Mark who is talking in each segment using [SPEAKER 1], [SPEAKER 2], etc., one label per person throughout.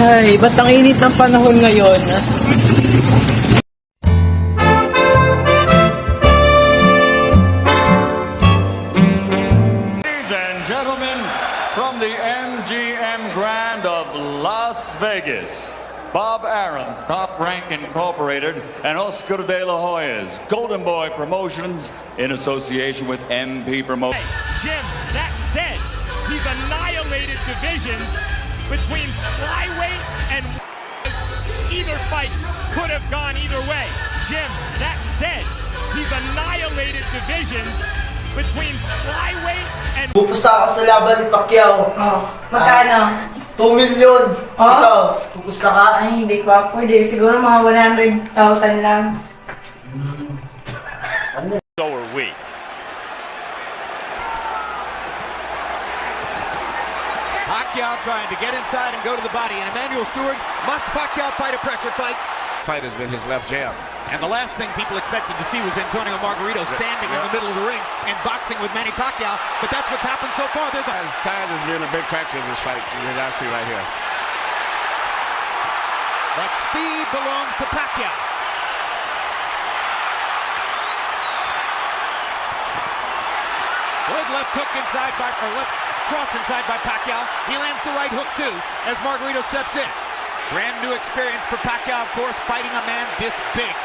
[SPEAKER 1] Ay, ba't ang init ng panahon ngayon?
[SPEAKER 2] Ladies and gentlemen, from the MGM Grand of Las Vegas, Bob Arum's Top Rank Incorporated and Oscar de la Hoya's Golden Boy Promotions in association with MP Promotions.
[SPEAKER 3] Jim, that said, he's annihilated divisions between flyweight and either fight could have gone either way. Jim, that said, he's annihilated divisions between flyweight and...
[SPEAKER 1] Pupusta ako sa laban ni Pacquiao.
[SPEAKER 4] Oh, magkano?
[SPEAKER 1] 2 million.
[SPEAKER 4] Oh?
[SPEAKER 1] Ikaw, pupusta ka?
[SPEAKER 4] Ay, hindi ko pwede. Siguro mga 100,000 lang.
[SPEAKER 3] So are we.
[SPEAKER 5] Pacquiao trying to get inside and go to the body, and Emmanuel Stewart must Pacquiao fight a pressure fight.
[SPEAKER 6] Fight has been his left jab.
[SPEAKER 5] And the last thing people expected to see was Antonio Margarito standing in the middle of the ring and boxing with Manny Pacquiao, but that's what's happened so far. There's a
[SPEAKER 6] Size has been a big factor in this fight, as I see right here.
[SPEAKER 5] But speed belongs to Pacquiao. Good left hook inside by, or left cross inside by Pacquiao. He lands the right hook too as Margarito steps in. Brand new experience for Pacquiao, of course, fighting a man this big.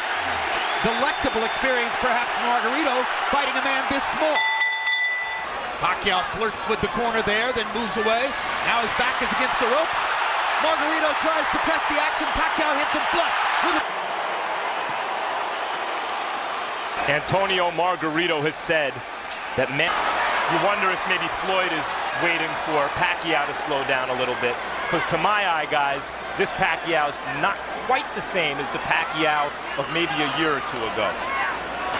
[SPEAKER 5] Delectable experience perhaps for Margarito, fighting a man this small. Pacquiao flirts with the corner there, then moves away. Now his back is against the ropes. Margarito tries to press the action. Pacquiao hits him flush with a...
[SPEAKER 3] Antonio Margarito has said that you wonder if maybe Floyd is waiting for Pacquiao to slow down a little bit. Because to my eye, guys, this Pacquiao's not quite the same as the Pacquiao of maybe a year or two ago.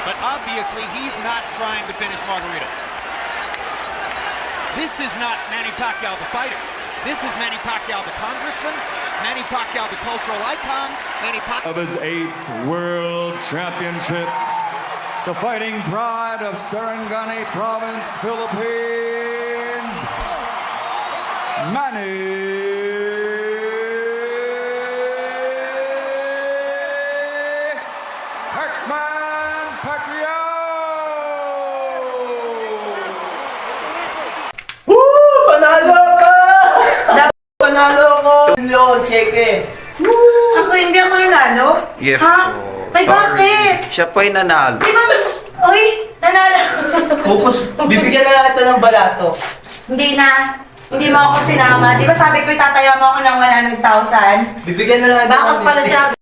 [SPEAKER 5] But obviously, he's not trying to finish Margarito. This is not Manny Pacquiao, the fighter. This is Manny Pacquiao, the congressman, Manny Pacquiao, the cultural icon, Manny Pacquiao...
[SPEAKER 2] Of his 8th World Championship, the fighting pride of Sarangani Province, Philippines, Manny Pacquiao!
[SPEAKER 1] Woo! Panalo ka! Panalo ko! Million, cheque.
[SPEAKER 4] Ako, hindi ako nanalo?
[SPEAKER 6] Yes,
[SPEAKER 4] Ha? Ay, bakit?
[SPEAKER 6] Siya pa yung nanalo.
[SPEAKER 4] Di ba? Uy, nanalo.
[SPEAKER 1] Bibigyan na kita ng balato.
[SPEAKER 4] Hindi na. Hindi mo ako sinama. Di ba sabi ko itatayo mo ako ng 100,000?
[SPEAKER 1] Bibigyan na lang kita.
[SPEAKER 4] Bakas pala siya.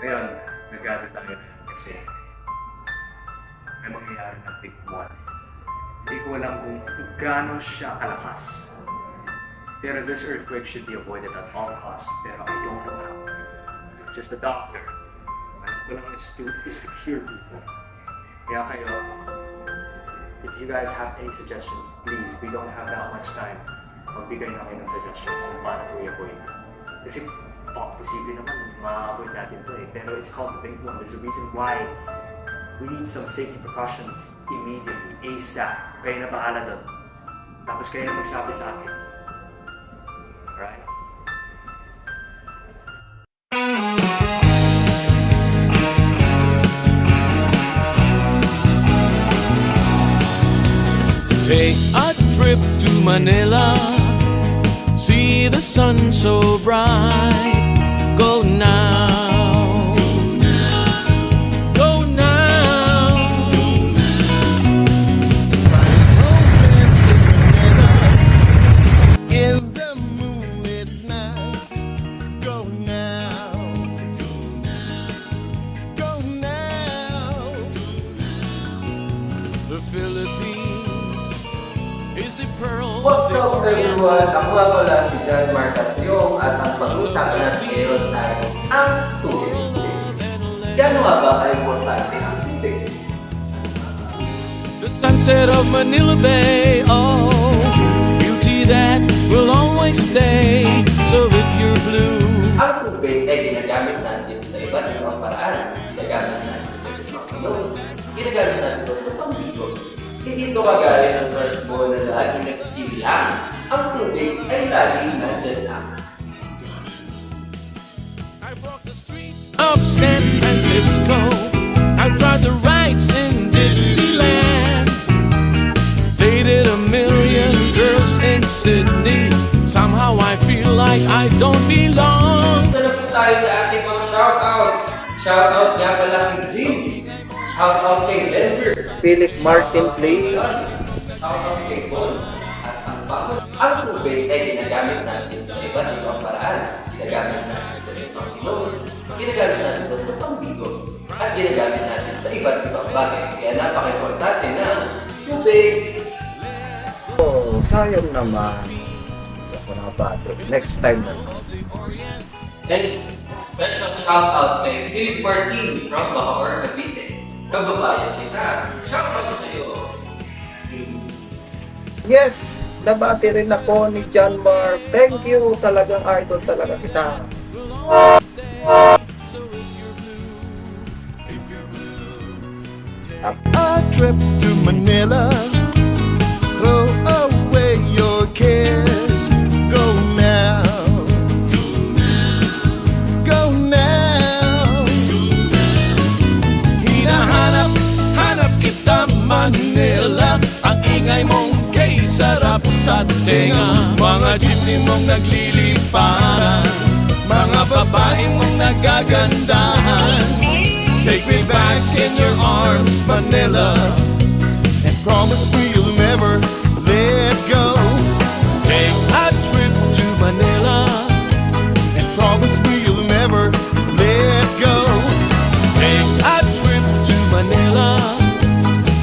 [SPEAKER 7] Ngayon, nag-gather tayo kasi may mangyayari ng big one. Hindi ko alam kung gaano siya kalakas. Pero this earthquake should be avoided at all costs. Pero I don't know how. Just a doctor. Alam ko lang is to cure people. Kaya kayo, if you guys have any suggestions, please, we don't have that much time. Magbigay na kayo ng suggestions kung paano to i-avoid. Kasi posible naman ma-avoid natin to eh. Pero it's called the big one. There's a reason why we need some safety precautions immediately, ASAP. Kayo na bahala doon. Tapos kayo na magsabi sa akin. Alright?
[SPEAKER 8] Take a trip to Manila, see the sun so bright. Go now, go now. In the moonlit night, go now, go now. The Philippines is the pearl.
[SPEAKER 9] What's up everyone? Ako nga pala si John Mark Catriong at ang pag-uusapan natin ngayon ay ang tubig. Gano'n nga ba ka-importante ang tubig?
[SPEAKER 8] The sunset of Manila Bay, oh, beauty that will always stay. So if you're blue,
[SPEAKER 9] Ang tubig ay ginagamit natin sa iba't ibang paraan. Ginagamit natin ito sa pang-inom. Ginagamit natin ito sa pang-bigo. Hindi ito kagaya ng crush mo na laging nagsisilang. Ang tubig ay laging nandyan lang.
[SPEAKER 8] Of San Francisco, I tried the rides in Disneyland. Dated a million girls in Sydney. Somehow I feel like I don't belong.
[SPEAKER 9] Ito na po tayo sa ating mga shoutouts. Shoutout nga pala kay Jim. Shoutout kay Denver.
[SPEAKER 1] Philip Martin Play.
[SPEAKER 9] Shoutout kay Bon. At ang bangon. Ang tubig ay ginagamit natin sa iba't ibang paraan. Ginagamit natin ito sa pang-inom. Ginagamit natin ito sa pang-bigo. At ginagamit natin sa iba't ibang bagay. Kaya napaka-importante na tubig.
[SPEAKER 1] Oh, sayang naman. Ako na bato. Next time na.
[SPEAKER 9] And special shoutout kay Philip Martin from Bacoor, Cavite. Kababayan kita. Shoutout sa iyo.
[SPEAKER 1] Yes! Nabati rin ako ni John Mark. Thank you. Talagang idol talaga kita.
[SPEAKER 8] A trip to Manila. Throw away your cares. Go now. Go now. Hinahanap kita Manila. Ang ingay mong kay sarap sa tenga. Mga jeepney mong nagliliparan. Mga babaeng mong nagagandahan. Take me back in your arms, Manila, and promise me you'll never let go. Take a trip to Manila, and promise me you'll never let go. Take a trip to Manila,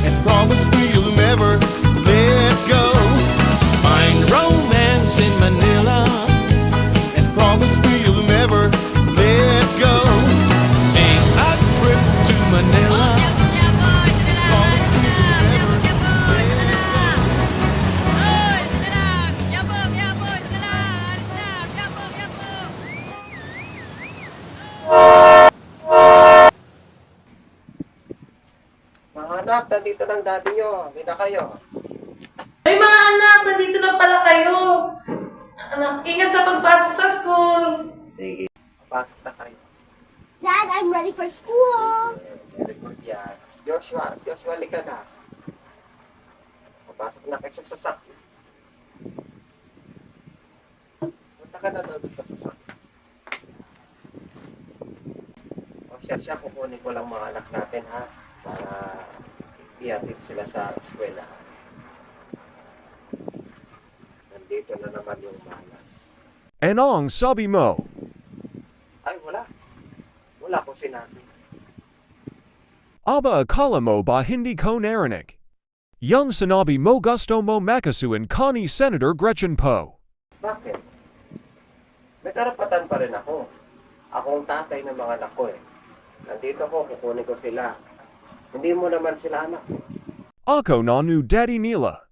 [SPEAKER 8] and promise me you'll never let go. Find romance in Manila, and promise me you'll never let go. Take a trip to Manila. Promise me you'll never
[SPEAKER 1] Mga anak, nandito ng daddy nyo. Hindi na kayo.
[SPEAKER 4] Ay mga anak, nandito na pala kayo. Anak, ingat sa pagpasok sa school.
[SPEAKER 1] Sige. Pasok na kayo.
[SPEAKER 10] Dad, I'm ready for school.
[SPEAKER 1] Very good yan. Joshua, lika na. Papasok na kayo sa sasakyan. Punta ka na doon sa sasakyan. O siya, kukunin ko lang mga anak natin ha. Para iatid sila sa eskwela. Nandito na naman yung malas.
[SPEAKER 11] Anong sabi mo?
[SPEAKER 1] Ay, wala. Wala ko sinabi.
[SPEAKER 11] Aba akala mo ba hindi ko narinig? Yung sinabi mo gusto mo makasuin ka ni Senator Gretchen Poe.
[SPEAKER 1] Bakit? May karapatan pa rin ako. Ako ang tatay ng mga anak ko eh. Nandito ako, kukunin ko sila. Hindi mo naman sila anak.
[SPEAKER 11] Ako na new daddy nila.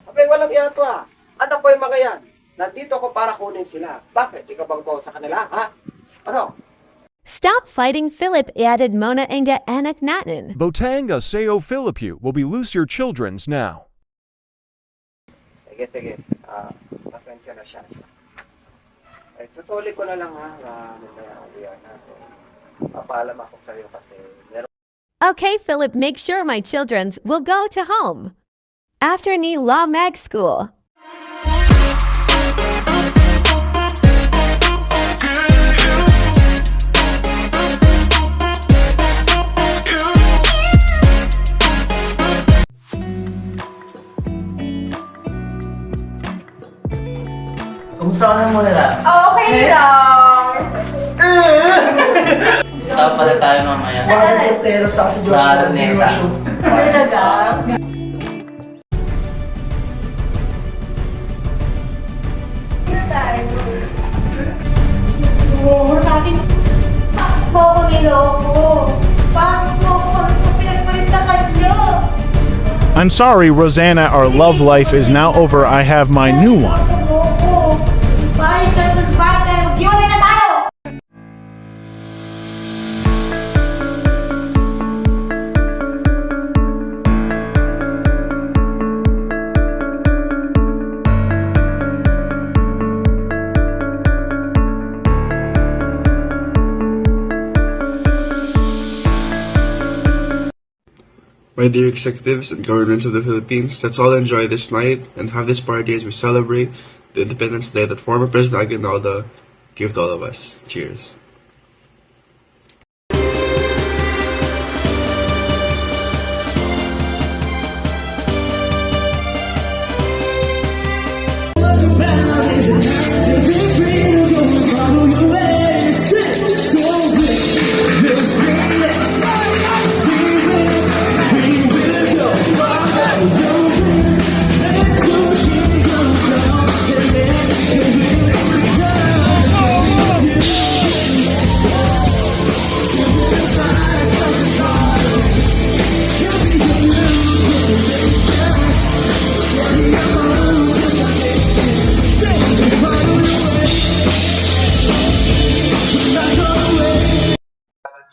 [SPEAKER 1] Abay, walang iyato ah. Anak ko yung mga yan. Nandito ako para kunin sila. Bakit? Ikaw bang bawa sa kanila, ha? Ano?
[SPEAKER 10] Stop fighting Philip, added Mona Inga Anak Natin.
[SPEAKER 11] Botanga Seo Philippu will be loose your children's now.
[SPEAKER 1] Sige. Pasensya na siya. Eh, susuli ko na lang ha. Mamaya uwihan na. Papaalam ako sa'yo kasi meron.
[SPEAKER 10] Okay, Philip, make sure my children's will go to home. After Ni Law Mag School.
[SPEAKER 1] Kumusta ka na muna lang?
[SPEAKER 4] Okay lang.
[SPEAKER 1] Tapos pala tayo mamaya. Sa Luneta.
[SPEAKER 4] Talaga? Oo, sa akin, bakit mo ako niloko? Bakit mo ako sa pinagpalit sa kanya?
[SPEAKER 12] I'm sorry, Rosanna, our love life is now over. I have my new one.
[SPEAKER 4] Bakit mo ako? Bakit ka sa bakit tayo? Giwalay na tayo!
[SPEAKER 13] my dear executives and governments of the Philippines, let's all enjoy this night and have this party as we celebrate the Independence Day that former President Aguinaldo gave to all of us. Cheers.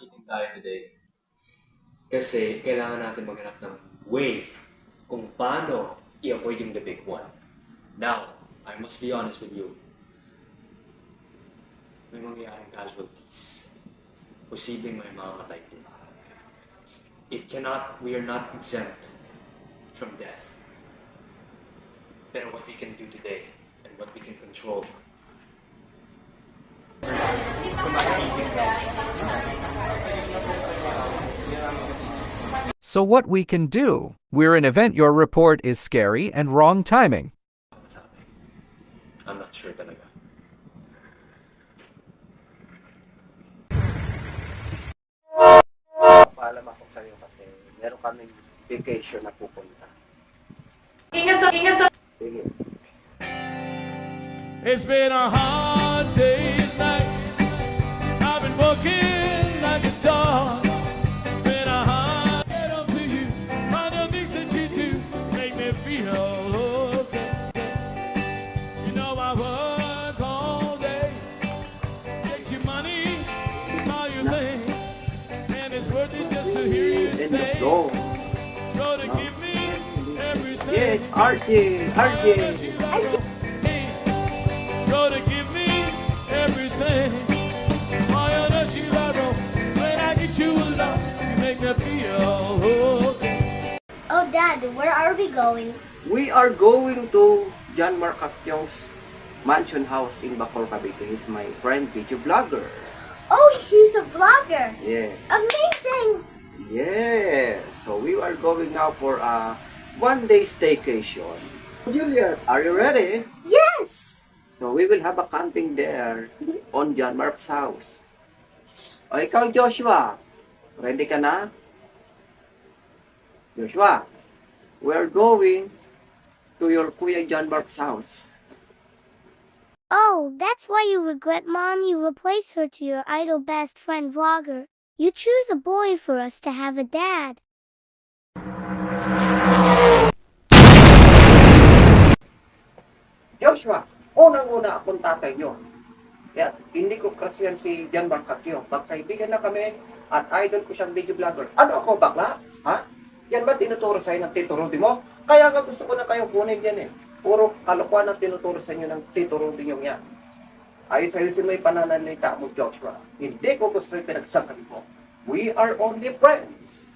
[SPEAKER 7] Meeting tayo today kasi kailangan natin maghanap ng way kung paano i-avoid yung the big one. Now, I must be honest with you. May mangyayaring casualties. Posibleng may makakatay din. We are not exempt from death. Pero what we can do today and what we can control
[SPEAKER 14] So what we can do? We're an event your report is scary and wrong timing.
[SPEAKER 7] I'm not sure talaga.
[SPEAKER 1] Paalam ako sa'yo kasi meron kaming vacation na pupunta.
[SPEAKER 4] Ingat sa...
[SPEAKER 1] Sige.
[SPEAKER 8] It's been a hard day's night. I've been working like a dog. It's been a hard get up to you. Find the things that you do make me feel okay. You know I work all day, get your money, all your things, and it's worth it just to hear you say,
[SPEAKER 1] Go.
[SPEAKER 8] go to give me everything.
[SPEAKER 1] Yes, RJ.
[SPEAKER 8] Go to give me everything. All your dirty love, when I get you alone, you make me feel okay.
[SPEAKER 4] Oh, Dad, where are we going?
[SPEAKER 1] We are going to John Mark Akyong's mansion house in Bacor, Cavite. He's my friend, video vlogger.
[SPEAKER 4] Oh, he's a vlogger.
[SPEAKER 1] Yes.
[SPEAKER 4] Amazing.
[SPEAKER 1] Yes. So we are going now for a one-day staycation. Juliet, are you ready?
[SPEAKER 4] Yes.
[SPEAKER 1] So we will have a camping there on John Mark's house. O ikaw, Joshua, ready ka na? Joshua, we're going to your Kuya John Mark's house.
[SPEAKER 15] Oh, that's why you regret Mom you replaced her to your idol best friend vlogger. You choose a boy for us to have a dad.
[SPEAKER 1] Joshua, unang-una akong tatay nyo. Kaya hindi ko kasi yan si John Mark Akyong. Magkaibigan na kami at idol ko siyang video vlogger. Ano ako, bakla? Ha? Yan ba tinuturo sa'yo ng Tito Rudy mo? Kaya nga gusto ko na kayong kunin yan eh. Puro kalokohan ang tinuturo sa inyo ng Tito Rudy nyo yan. Ayos-ayosin mo yung pananalita mo, Joshua. Hindi ko gusto yung pinagsasabi mo. We are only friends.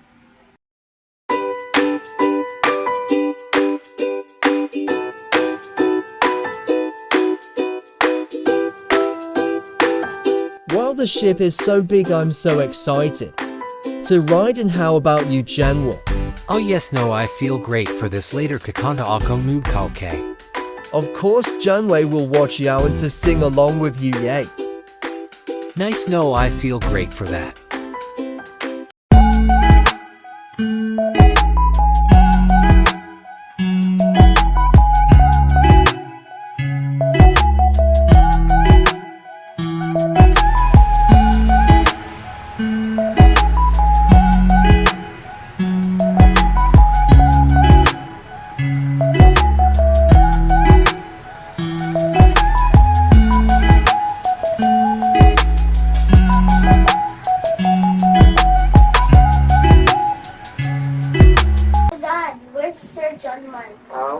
[SPEAKER 16] While the ship is so big, I'm so excited to ride. And how about you, Janwo?
[SPEAKER 17] Oh yes, no, I feel great for this later kakanda ako mood kalke.
[SPEAKER 16] Of course, Janwei will watch Yawan to sing along with you, yay.
[SPEAKER 17] Nice, no, I feel great for that.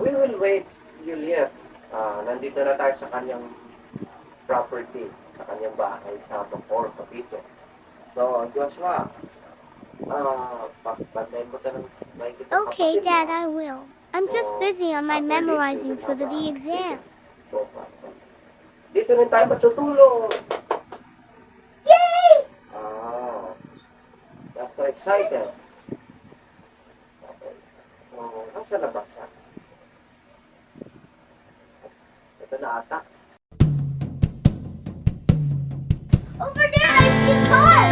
[SPEAKER 1] We will wait, Juliet. Nandito na tayo sa kanyang property, sa kanyang bahay sa Bacor, Cavite. So, Joshua, Bantayan mo ka ng mahigit.
[SPEAKER 15] Okay, Dad, I will. I'm just busy on my memorizing for the exam.
[SPEAKER 1] Dito rin tayo matutulog.
[SPEAKER 15] Yay!
[SPEAKER 1] That's so excited. Okay. Asa na ba siya? Ito na ata.
[SPEAKER 15] Over there, I see car!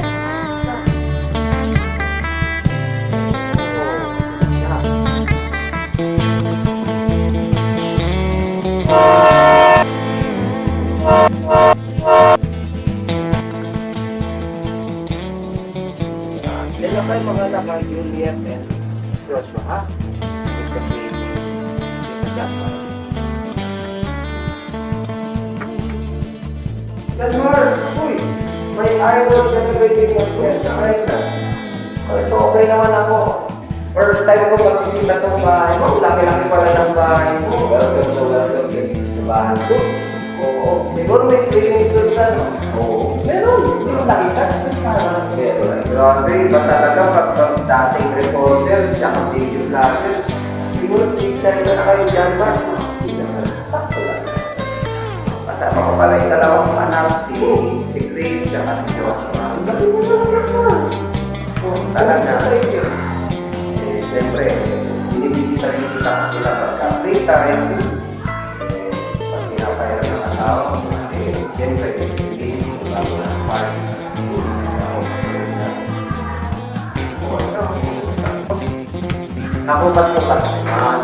[SPEAKER 1] Yan lang kayo mga naka Juliet and Joshua, ha? Kasi John Mark, uy, may idol celebrating ng Fiesta Cresta. Ito, okay naman ako. First time ko mag-visita itong bahay mo. Laki-laki pala ng bahay mo. Welcome to welcome kayo sa bahay ko. Oo. Siguro may swimming pool ka, no? Oo. Meron. Pero nakita. Sana. Meron. Grabe. Iba talaga pag dating reporter, tsaka video vlogger. Siguro picture ka na kayo dyan, Mark. Sakto lang. Kasama ko pala yung dalawang anak, si Chris, tsaka si Joshua. Gabi mo naman. Talaga. Siyempre, binibisita-bisita ko sila pagka free time. Pag pinapayar ng asawa ko kasi siyempre, binibisita ko bago na party. Ako mas bukas naman.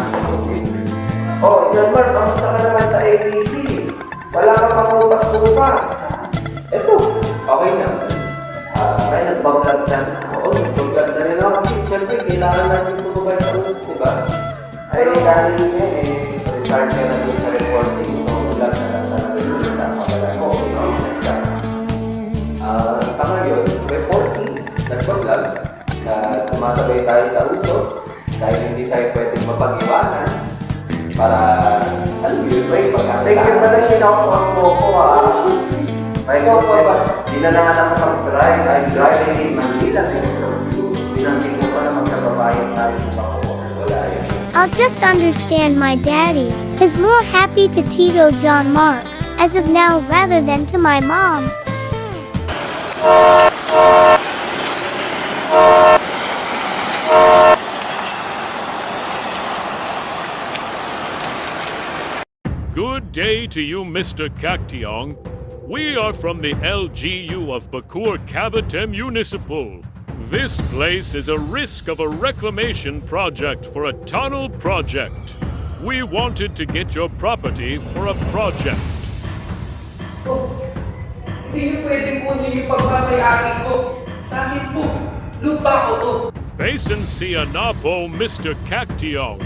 [SPEAKER 1] Oh, John Mark, kamusta ka naman sa ABC? Wala ka makupas-kupas. Ito, okay naman. Ay, nagbablog na. Oo, nagbablog na rin ako kasi siyempre kailangan natin sumubay sa uso, diba? Ay, dahil niya retired ka na doon sa reporting, so vlog na lang talaga yung nakakabala ko. Business ka. Sa ngayon, reporting, nagbablog, na sumasabay tayo sa uso, dahil hindi tayo pwedeng mapag-iwanan para, alam yun, may pagkakita. Thank you pala sinawang mo ko, Ay, ko po ba? Di na naman ako mag-drive. I'm driving in Manila. So, dinanting ko pa na magkababayang tayo ba ako. Wala yun.
[SPEAKER 15] I'll just understand my daddy. He's more happy to Tito John Mark, as of now rather than to my mom.
[SPEAKER 18] Good day to you, Mr. Cactiong. We are from the LGU of Bakur Cavite Municipal. This place is a risk of a reclamation project for a tunnel project. We wanted to get your property for a project.
[SPEAKER 9] Oh, hindi niyo pwedeng kunin yung pagpapayari ko. Sa akin po, lupa ko to.
[SPEAKER 18] Basin Sianapo, Mr. Cactiong.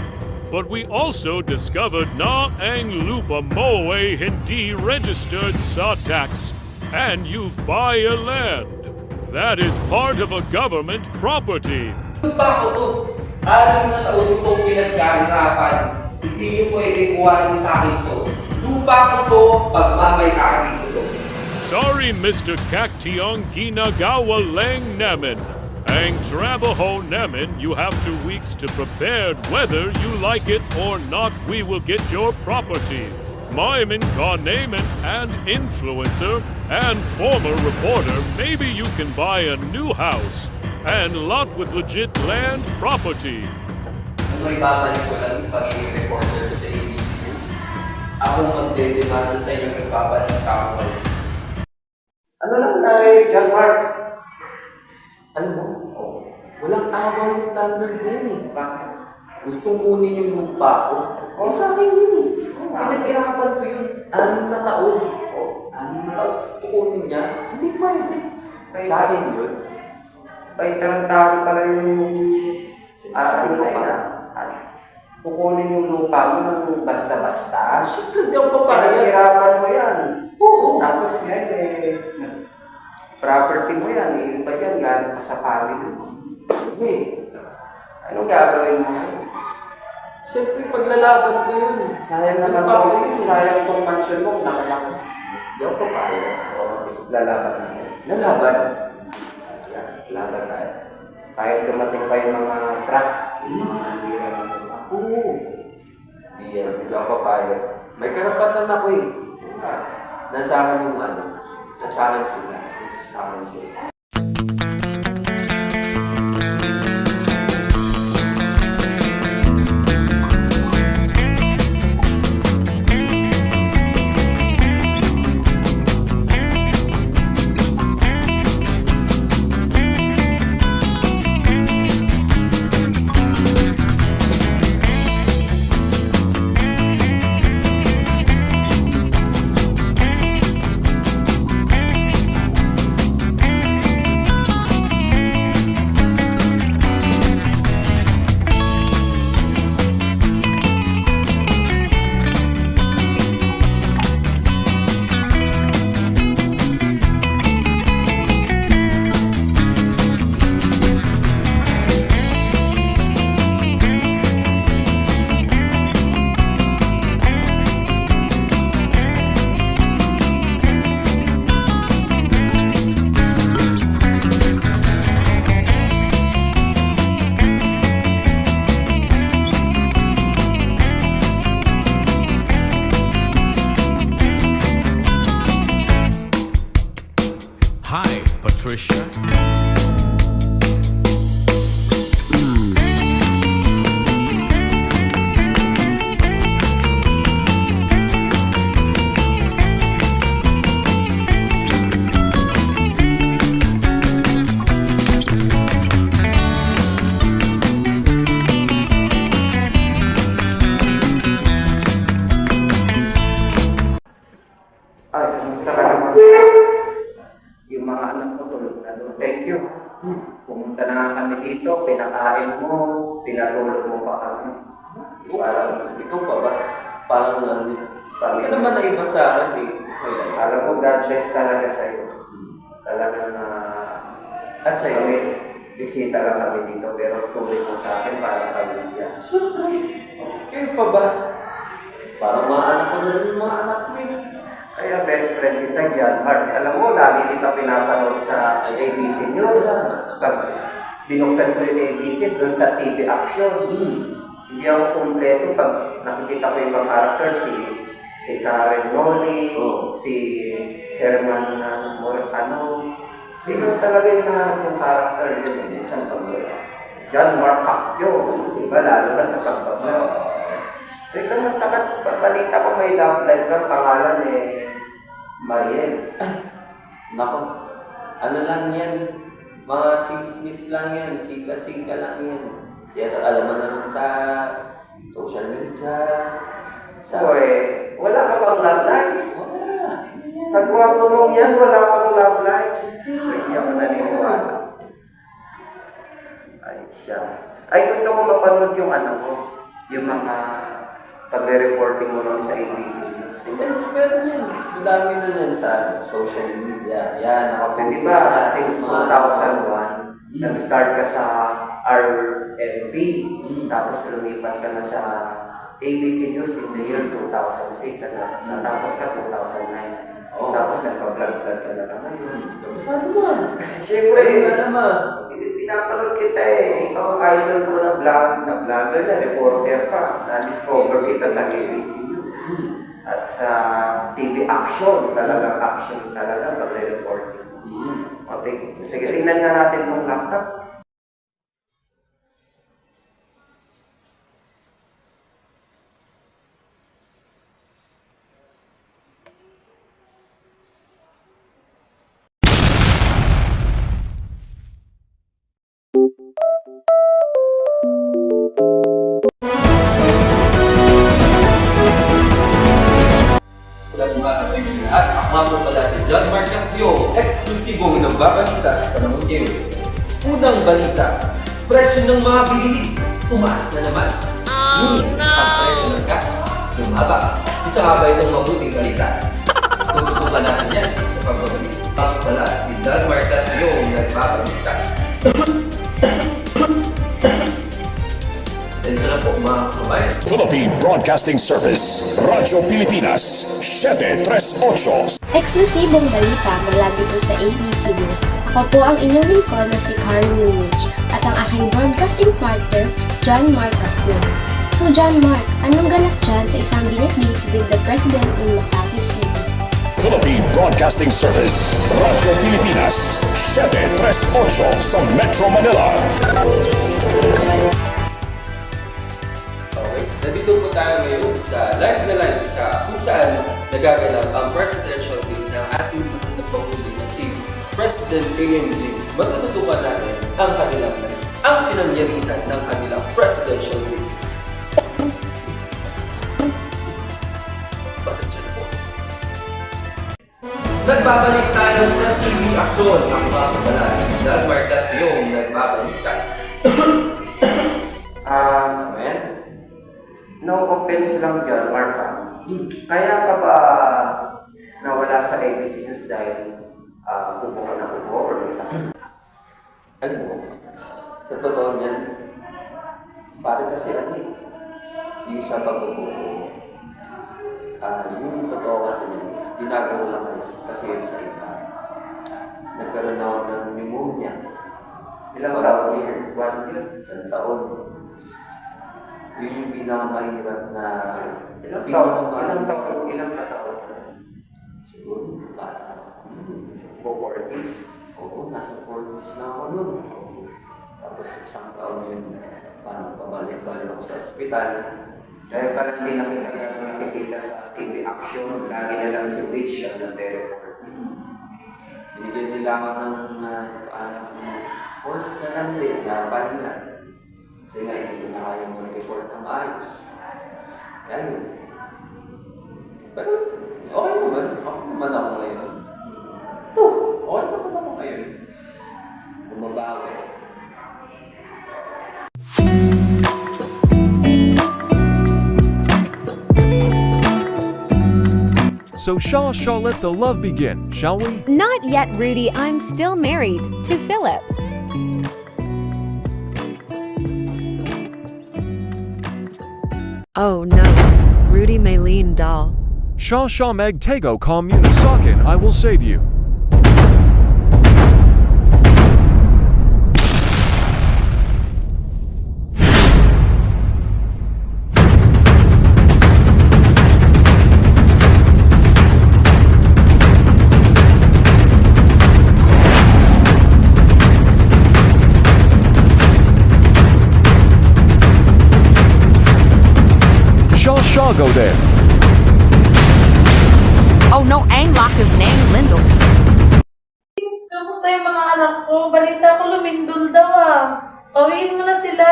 [SPEAKER 18] But we also discovered na ang lupa mo ay hindi registered sa tax, and you've buy a land. That is part of a government property.
[SPEAKER 9] Lupa ko to. Alam na taon itong pinagkahirapan. Hindi niyo pwedeng kuhanin sa akin to. Lupa ko to, pagmamayari ko to.
[SPEAKER 18] Sorry, Mr. Cactiong, ginagawa lang namin. Ang trabaho namin, you have 2 weeks to prepare whether you like it or not. We will get your property. Maimin ka naman an influencer and former reporter. Maybe you can buy a new house and lot with legit land property.
[SPEAKER 9] May babalik ko lang yung pagiging reporter ko sa ABC News. Ako magdedemanda sa inyong nagpapalit ka.
[SPEAKER 1] Ano lang tayo, John Mark?
[SPEAKER 9] Alam mo, walang awang yung thunder din eh. Bakit? Gustong kunin yung lupa ko. O sa akin yun eh. Pinaghirapan ko yun. 6 na taon. 6 na taon. Tukunin niya. Hindi pwede. Sa akin yun.
[SPEAKER 1] Ay, tarantado pala yung ano na yun. Kukunin yung lupa mo ng basta-basta.
[SPEAKER 9] Siyempre, di ako papayag.
[SPEAKER 1] Pinaghirapan mo yan.
[SPEAKER 9] Oo.
[SPEAKER 1] Tapos yan property mo yan, iba dyan, galing pa sa family mo.
[SPEAKER 9] Sige.
[SPEAKER 1] Anong gagawin mo?
[SPEAKER 9] Siyempre, paglalaban ko yun.
[SPEAKER 1] Sayang naman sayang tong mansion mo, nakalaki.
[SPEAKER 9] Di ako papayag.
[SPEAKER 1] Lalaban na yan.
[SPEAKER 9] Lalaban. Yan, laban tayo.
[SPEAKER 1] Kahit dumating pa yung mga truck, hindi naman ako.
[SPEAKER 9] Hindi yan, hindi ako papayag. May karapatan ako eh. Nasa akin yung nasa akin sila. Nasa akin sila.
[SPEAKER 8] Hi, Patricia.
[SPEAKER 1] Ay, kamusta ka naman? Yung mga anak ko tulog na doon. Thank you. Pumunta na nga kami dito, pinakain mo, pinatulog mo pa kami.
[SPEAKER 9] Parang, ikaw pa ba? Parang hindi ka naman naiba sa akin eh.
[SPEAKER 1] Alam mo, God bless talaga sa'yo. Talagang at sa'yo, bisita lang kami dito, pero tuloy mo sa akin para pamilya.
[SPEAKER 9] Siyempre. Kayo pa ba? Parang mga anak ko na rin yung mga anak mo eh.
[SPEAKER 1] Kaya best friend kita dyan, Mark. Alam mo, lagi kita pinapanood sa ABC News. Pag binuksan ko yung ABC doon sa TV Action. Hindi ako kumpleto pag nakikita ko yung mga character, si Karen Noli, si Herman Moritano. Ikaw talaga yung nahanap ng character yun. Isang pag-ura. John Mark Cactio. Diba? Lalo na sa pag-vlog. Eh, kamusta ka? Balita ko may love life kang pangalan Mariel.
[SPEAKER 9] Nako, ano lang yan? Mga chismis lang yan. Chika-chika lang yan. Yan, alam mo naman sa social media.
[SPEAKER 1] Wala ka bang love life? Sa gwapo mong yan, wala kang love life. Hindi ako naniniwala. Ay, siya. Ay, gusto ko mapanood yung yung mga pagre-reporting mo nun sa ABC News.
[SPEAKER 9] Pero yan, madami na yan sa social media. Yan,
[SPEAKER 1] Kasi di ba, since 2001, nag-start ka sa RMP, tapos lumipat ka na sa ABC News in the year 2006, natapos ka 2009. Tapos nagpa-vlog-vlog ka na naman.
[SPEAKER 9] Saan naman?
[SPEAKER 1] Siyempre, pinapanood kita Ikaw ang idol ko na vlogger na, reporter pa. Na-discover kita sa ABC News. At sa TV Action, talagang action talaga, pagre-reporting. Okay, sige, tingnan nga natin itong laptop.
[SPEAKER 9] Sa inyo lahat, ako nga po pala si John Mark Cactio, eksklusibong nagbabalita sa panahon ngayon. Unang balita, presyo ng mga bilihin, tumaas na naman. Ngunit ang presyo ng gas, bumaba. Isa nga ba itong mabuting balita? Tututukan natin yan sa pagbabalik. Ako pala si John Mark Cactio, nagbabalita. Sensya na po mga kabayan.
[SPEAKER 19] Philippine Broadcasting Service, Radyo Pilipinas, 738.
[SPEAKER 15] Eksklusibong balita mula dito sa ABC News. Ako po ang inyong lingkod na si Karen Nunich at ang aking broadcasting partner, John Mark Capua. So John Mark, anong ganap dyan sa isang dinner date with the President in Makati City?
[SPEAKER 8] Philippine Broadcasting Service, Radyo Pilipinas, 738 sa Metro Manila.
[SPEAKER 9] Okay, nandito po tayo ngayon sa live sa kung saan nagaganap ang presidential date ng ating mahal na Pangulo na si President AMG. Matututukan natin ang pinangyarihan ng kanilang presidential date. Pasensya na po. Nagbabalik tayo sa TV Aksyon. Ang mga kabala si John Mark at yung nagbabalita.
[SPEAKER 1] Amen. No offense lang dyan, Mark. Kaya ka ba nawala sa ABC News dahil upo ka na upo or may sakit?
[SPEAKER 9] Ano mo? Sa totoo niyan, parang kasi yung sa pag-upo ko, yung totoo kasi ginagawa lang kasi yun sa iba. Nagkaroon ako ng pneumonia.
[SPEAKER 1] Ilang taon yun?
[SPEAKER 9] 1 year. Isang taon. Yun yung pinakamahirap na...
[SPEAKER 1] Ilang taon?
[SPEAKER 9] Siguro, bata.
[SPEAKER 1] 40s?
[SPEAKER 9] Oo, nasa 40s na ako nun. Tapos isang taon yun, parang pabalik-balik ako sa ospital.
[SPEAKER 1] Kaya parang hindi nakikita sa TV Action, lagi na lang si Witch ang nag-report.
[SPEAKER 9] Binigyan nila ako ng force na lang din, na pahinga. Kasi nga, hindi ko na kaya mag-report ng maayos. Kaya yun. Pero, okay naman. Okay naman ako ngayon. Okay naman ako ngayon. Bumabawi.
[SPEAKER 11] So shall let the love begin, shall we?
[SPEAKER 10] Not yet, Rudy. I'm still married to Philip.
[SPEAKER 19] Oh no. Rudy Maylene doll.
[SPEAKER 11] Shaw Meg Tego Communisakin, I will save you. Shaw go there.
[SPEAKER 19] Oh no, Anglock is named Lindell.
[SPEAKER 4] Kamusta yung mga anak ko? Balita ko lumindol daw Pawiin mo na sila.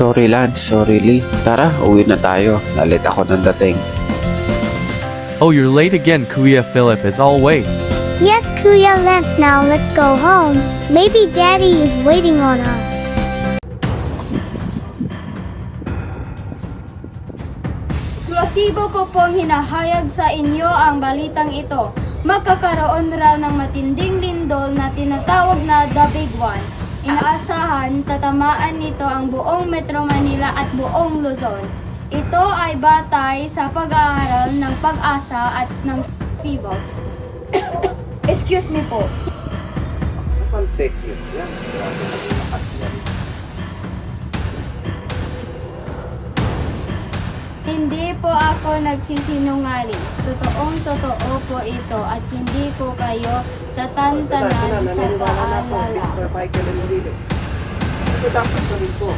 [SPEAKER 6] Sorry Lance, sorry Lee. Tara, uwi na tayo. Nalit ako ng dating.
[SPEAKER 12] Oh, you're late again, Kuya Philip, as always.
[SPEAKER 15] Yes, Kuya Lance, now let's go home. Maybe Daddy is waiting on us. Eksklusibo ko pong hinahayag sa inyo ang balitang ito. Magkakaroon raw ng matinding lindol na tinatawag na The Big One. Inaasahan tatamaan nito ang buong Metro Manila at buong Luzon. Ito ay batay sa pag-aaral ng Pag-asa at ng PBOX. Excuse me po.
[SPEAKER 1] Mukhang fake news yan. Grabe na yung lakas yan.
[SPEAKER 15] Hindi po ako nagsisinungaling. Totoong-totoo po ito at hindi ko kayo tatantanan sa paalala.
[SPEAKER 1] Mr. Michael Enrile. Ito dapat sa rin po.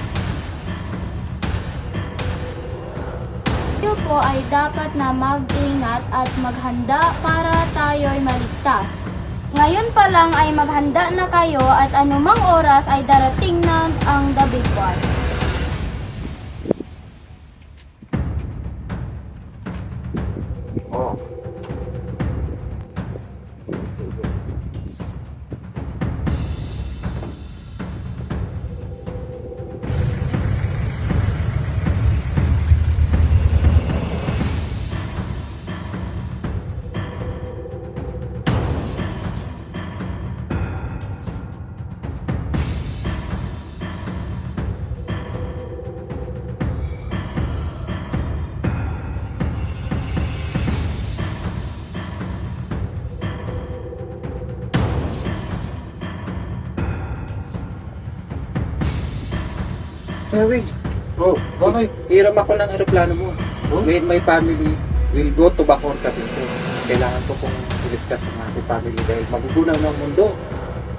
[SPEAKER 15] Kayo po ay dapat na mag-ingat at maghanda para tayo'y maligtas. Ngayon pa lang ay maghanda na kayo at anumang oras ay darating na ang The Big One.
[SPEAKER 1] Oh. Will, bakit? Hiram ako ng aeroplano mo. Me and my family will go to Bacoor, Cavite. Kailangan ko pong iligtas ang ating family dahil magugunaw ng mundo.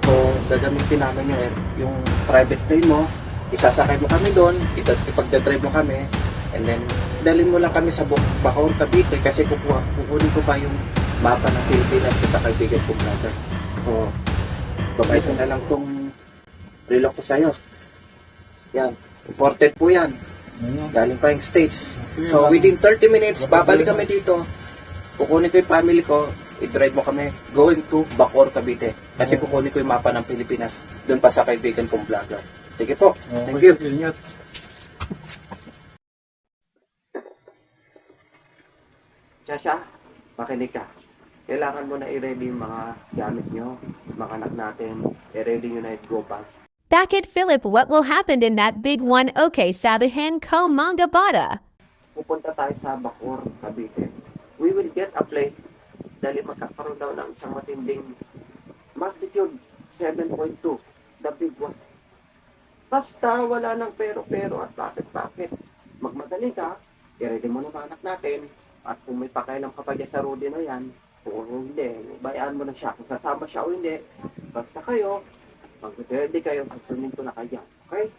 [SPEAKER 1] So, gagamitin namin yung private plane mo, isasakay mo kami doon, ipagdadrive mo kami, and then dalhin mo lang kami sa Bacoor, Cavite kasi kukunin ko pa yung mapa ng Pilipinas sa kaibigan kong vlogger. So, babay ko na lang tong relo ko sa'yo. Yan. Imported po yan. Galing pa yung States. So, within 30 minutes, babalik kami dito. Kukunin ko yung family ko. I-drive mo kami going to Bacoor, Cavite. Kasi kukunin ko yung mapa ng Pilipinas. Doon pa sa kaibigan kong vlogger. Sige po. Thank you. Shasha, makinig ka. Kailangan mo na i-ready yung mga gamit nyo, mga anak natin. I-ready nyo na i-go back.
[SPEAKER 10] Bakit Philip, what will happen in that big one? Okay, sabihin ko mga bata.
[SPEAKER 1] Pupunta tayo sa Bacoor, Cavite. We will get a plane dahil magkakaroon daw ng isang matinding magnitude 7.2, the big one. Basta wala ng pero at bakit. Magmadali ka, i-ready mo na mga anak natin, at kung may pakailan ka pa dyan sa Rudy na yan, kung hindi, bayaan mo na siya. Kung sasama siya o hindi, basta kayo, mag-ready kayo, susunod ko na kayo. Okay?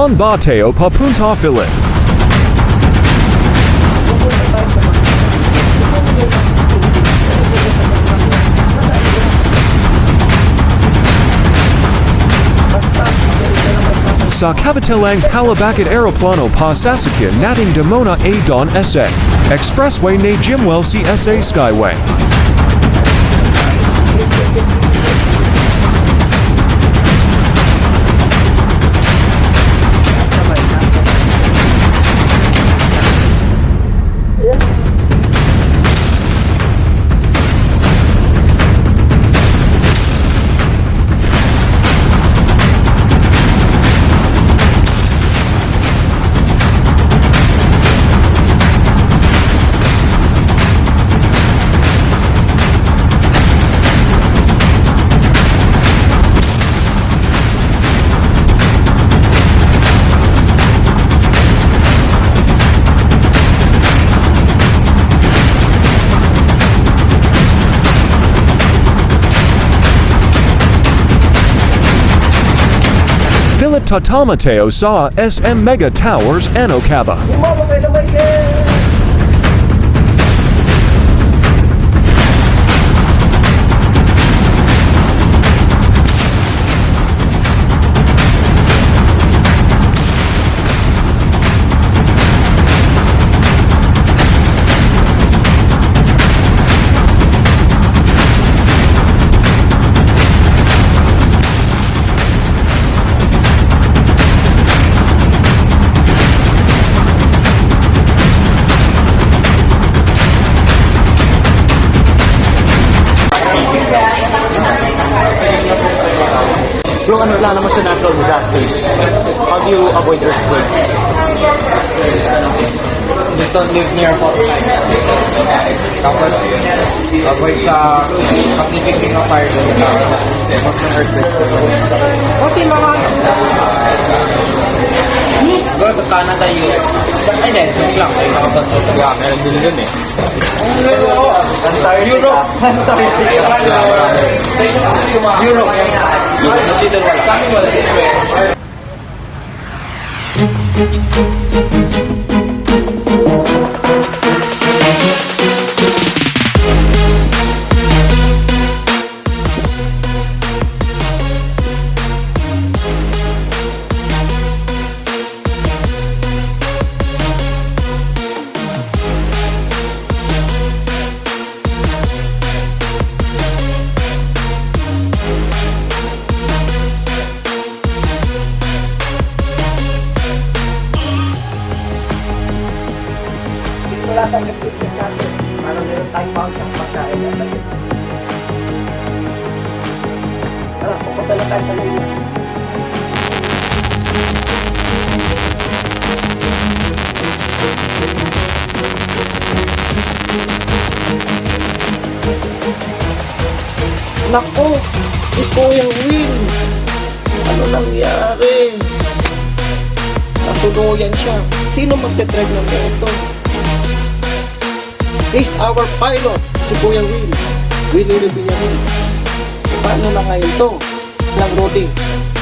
[SPEAKER 11] Saan ba tayo papunta, Philip? Sa Cavitelang Palabakit Aeroplano pa sasakyan nating Demona A Don SA Expressway na Jimwell CSA Skyway. Philip Tatamateo sa SM Mega Towers Anocaba.
[SPEAKER 1] Umama kayo na Michael!
[SPEAKER 20] Yung ano lang naman sa natural disasters, how do you avoid earthquakes?
[SPEAKER 1] Just don't live near fault line. Tapos, avoid sa Pacific Ring of Fire doon sa huwag ng earthquake. Okay, mga go sa Canada, US. Ay, hindi. Joke lang. Ay, nakasanto sa
[SPEAKER 20] Yeah, meron din yun eh.
[SPEAKER 1] Europe. Europe. Dito wala. Kami wala dito eh. Wala tayong equipment natin. Parang meron tayong pang pagkain natin. Tara, pupunta na tayo sa lane. Naku! Si Kuyang Will! Ano nangyari? Natuluyan siya. Sino magte-drive ng ito? He's our pilot, si Kuyang Will. Willie Villanueva. Paano na ngayon to? Lang Rudy,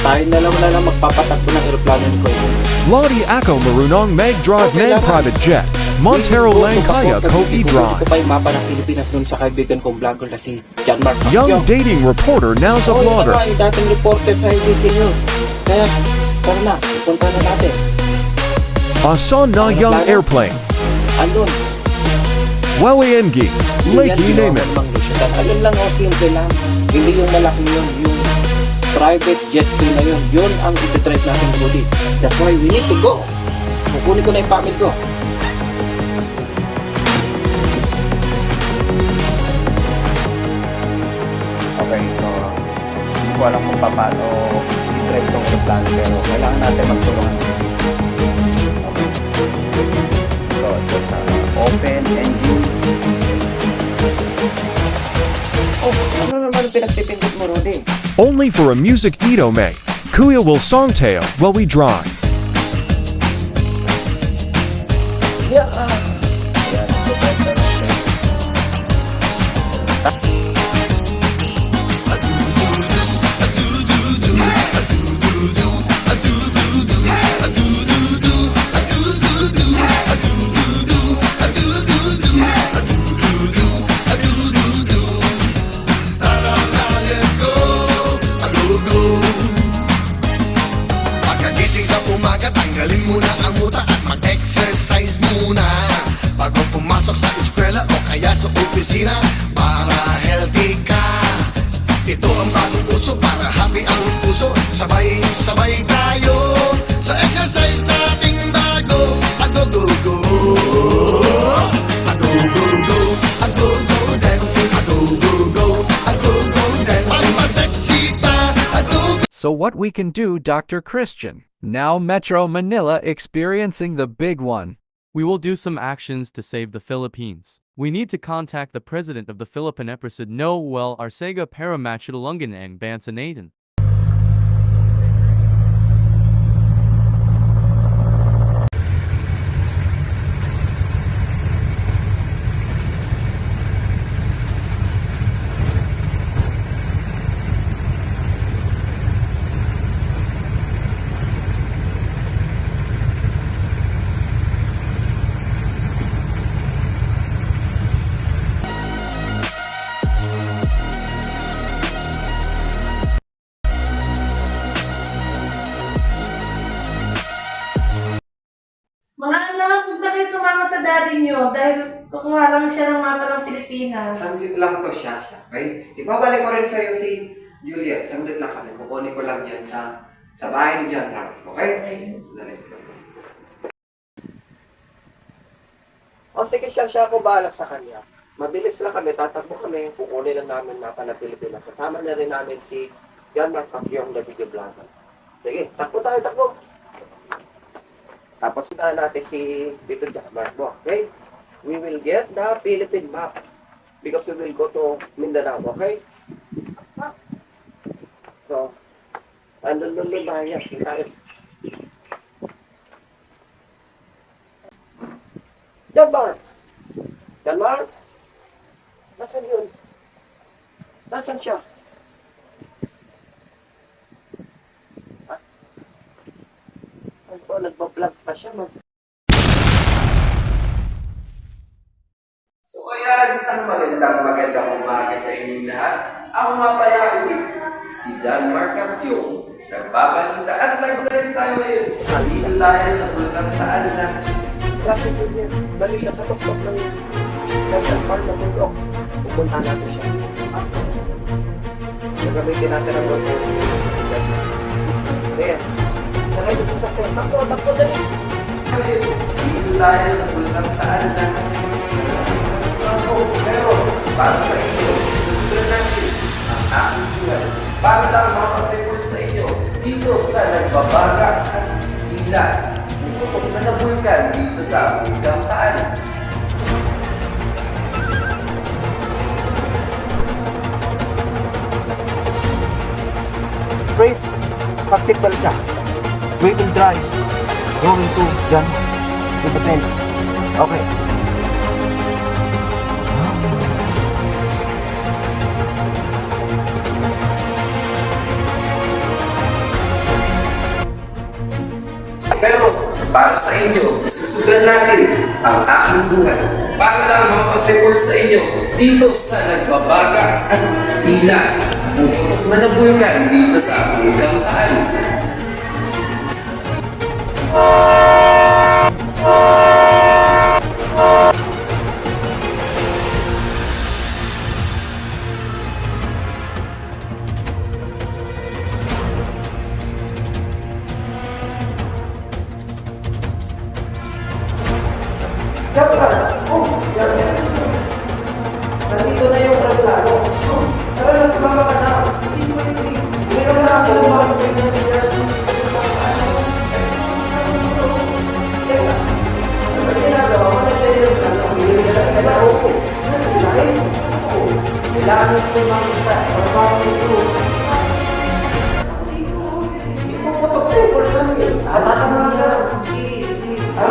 [SPEAKER 1] tayo na lang magpapatakbo ng aeroplano ni Kuyang.
[SPEAKER 11] Lodi Ako Marunong Meg Drive Meg Private Jet Montero Langkaya Ko E-Drive.
[SPEAKER 1] Ko pa yung mapa ng Pilipinas dun sa kaibigan kong vlogger na si John Mark.
[SPEAKER 11] Young dating reporter now sa vlogger.
[SPEAKER 1] Oo, yung dating reporter sa ABC News. Kaya, tara na, punta na natin.
[SPEAKER 11] Asan na Young Airplane.
[SPEAKER 1] Andun.
[SPEAKER 11] Wawiengi, Lakey Naaman.
[SPEAKER 1] Ayun lang, simple lang. Hindi yung malaki yun, yung private jet plane na yun. Yun ang iti-drive natin, Rudy. That's why we need to go. Kukunin ko na yung pamil ko.
[SPEAKER 20] Okay, so hindi ko alam kung paano i-drive itong aeroplano pero kailangan natin magtulungan. Okay. So, ito sa open engine.
[SPEAKER 1] Oh, ano naman ang pinagpipindot mo, Rudy?
[SPEAKER 11] Only for a music Ito May. Kuya will songtail while we drive.
[SPEAKER 1] Yeah.
[SPEAKER 8] opisina para healthy ka. Ito ang bagong uso para happy ang puso. Sabay-sabay tayo sa exercise nating bago. Ago-go-go, ago-go-go, ago-go dancing, ago-go-go, ago-go dancing. Pagpa-sexy pa, ago-go.
[SPEAKER 14] So what we can do, Dr. Christian? Now Metro Manila experiencing the big one.
[SPEAKER 21] We will do some actions to save the Philippines. We need to contact the president of the Philippine Episode Noel Arcega para matulungan ang bansa natin.
[SPEAKER 4] Mga anak, huwag na kayo sumama sa daddy nyo dahil kukuha lang siya ng mapa ng Pilipinas.
[SPEAKER 1] Sandlit lang to siya, okay? Ibabalik ko rin sa'yo si Juliet. Sandlit lang kami. Kukunin ko lang yan sa bahay ni John Mark. Okay? Sandali. O sige siya ako bahala sa kanya. Mabilis lang kami, tatakbo kami, kukunin lang namin mapa ng Pilipinas. Sasama na rin namin si John Mark yung na video vlogger. Sige, takbo tayo, takbo. Tapos na natin si Tito John Mark mo, okay? We will get the Philippine map because we will go to Mindanao, okay? So, andun ba yan? John Mark! John Mark? Nasaan yun? Nasaan siya? Nagpa-vlog pa siya,
[SPEAKER 9] So kaya isang magandang umaga sa inyong lahat. Ako nga pala ulit, si John Mark Catyong, nagbabalita at live na rin tayo ngayon. Dito tayo sa Bulkang Taal na.
[SPEAKER 1] Kasi yun, dali siya sa tuktok ng Park ng Bundok. Pupunta natin siya. Nagamitin natin ang bundok. Ayan. Nakay ko sa sakyan. Takbo dali.
[SPEAKER 9] Dito tayo sa Bulkang Taal na. Pero para sa inyo, susunod natin ang aking buwan. Para lang makapag-report sa inyo dito sa nagbabaga at hila. Puputok na bulkan dito sa Bulkang Taal.
[SPEAKER 1] Praise, pag-signal ka. We will drive going to John to the tent. Okay.
[SPEAKER 9] Pero para sa inyo, susugan natin ang aking buhay para lang makapag-report sa inyo dito sa nagbabaga at hila. Puputok na bulkan dito sa Bulkang Taal.
[SPEAKER 1] Nandito na yung reklamo. Tara na, sumama ka na. Hindi mo hindi. Meron na ako mga pinagigyan sa ano. Teka, ano ba ginagawa mo? Nagdali yung reklamo. Pinagigyan ka sa laro ko. Nagdali? Oo. Kailangan ko makita. Parang ito. Ipuputok na yung bulkan yun. Atasan mo lang na. Ha?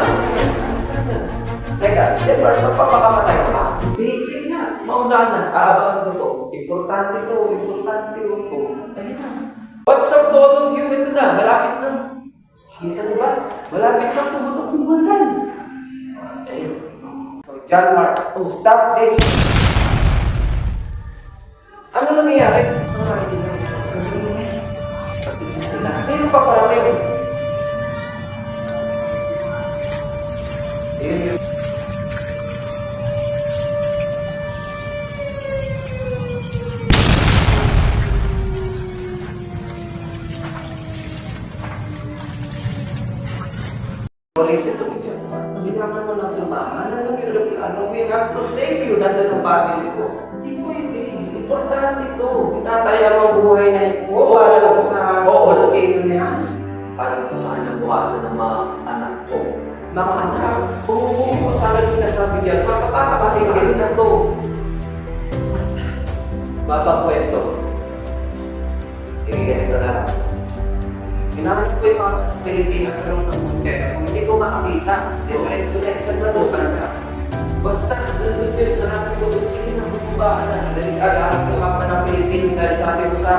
[SPEAKER 1] Teka, Denver, magpapakamatay ka ba? Hindi, sige na. Mauna na. Aabangan ko to. Importante to. Importante to. Ayun na. What's up to all of you? Ito na. Malapit na. Kita niyo ba? Malapit na pumutok yung bulkan. Ayun. So, John Mark, stop this. Ano nangyayari? Sino pa parang yun? Ayun yun.
[SPEAKER 9] listen to me, John Mark.
[SPEAKER 1] Kailangan mo lang sumama. We have to save you. Nandun ang family ko. Hindi pwede. Importante ito. Itataya mo ang buhay na ito. Para lang sa volcano na yan.
[SPEAKER 9] Parang sa akin bukasan ng mga anak ko.
[SPEAKER 1] Mga anak, umuwi ko sa akin sinasabi dyan. Kakapata kasi hindi na to. Basta.
[SPEAKER 9] Babang kwento.
[SPEAKER 1] Ganito na lang. Hinahanap ko yung mga Pilipinas sa loob ng mundo. Kung hindi ko makakita, diretso na isang natukan ka. Basta, nandun yun, narami ko doon. Sige na, bumaba ka na. Dali-alahan ko nga pa ng Pilipinas dahil sabi mo sa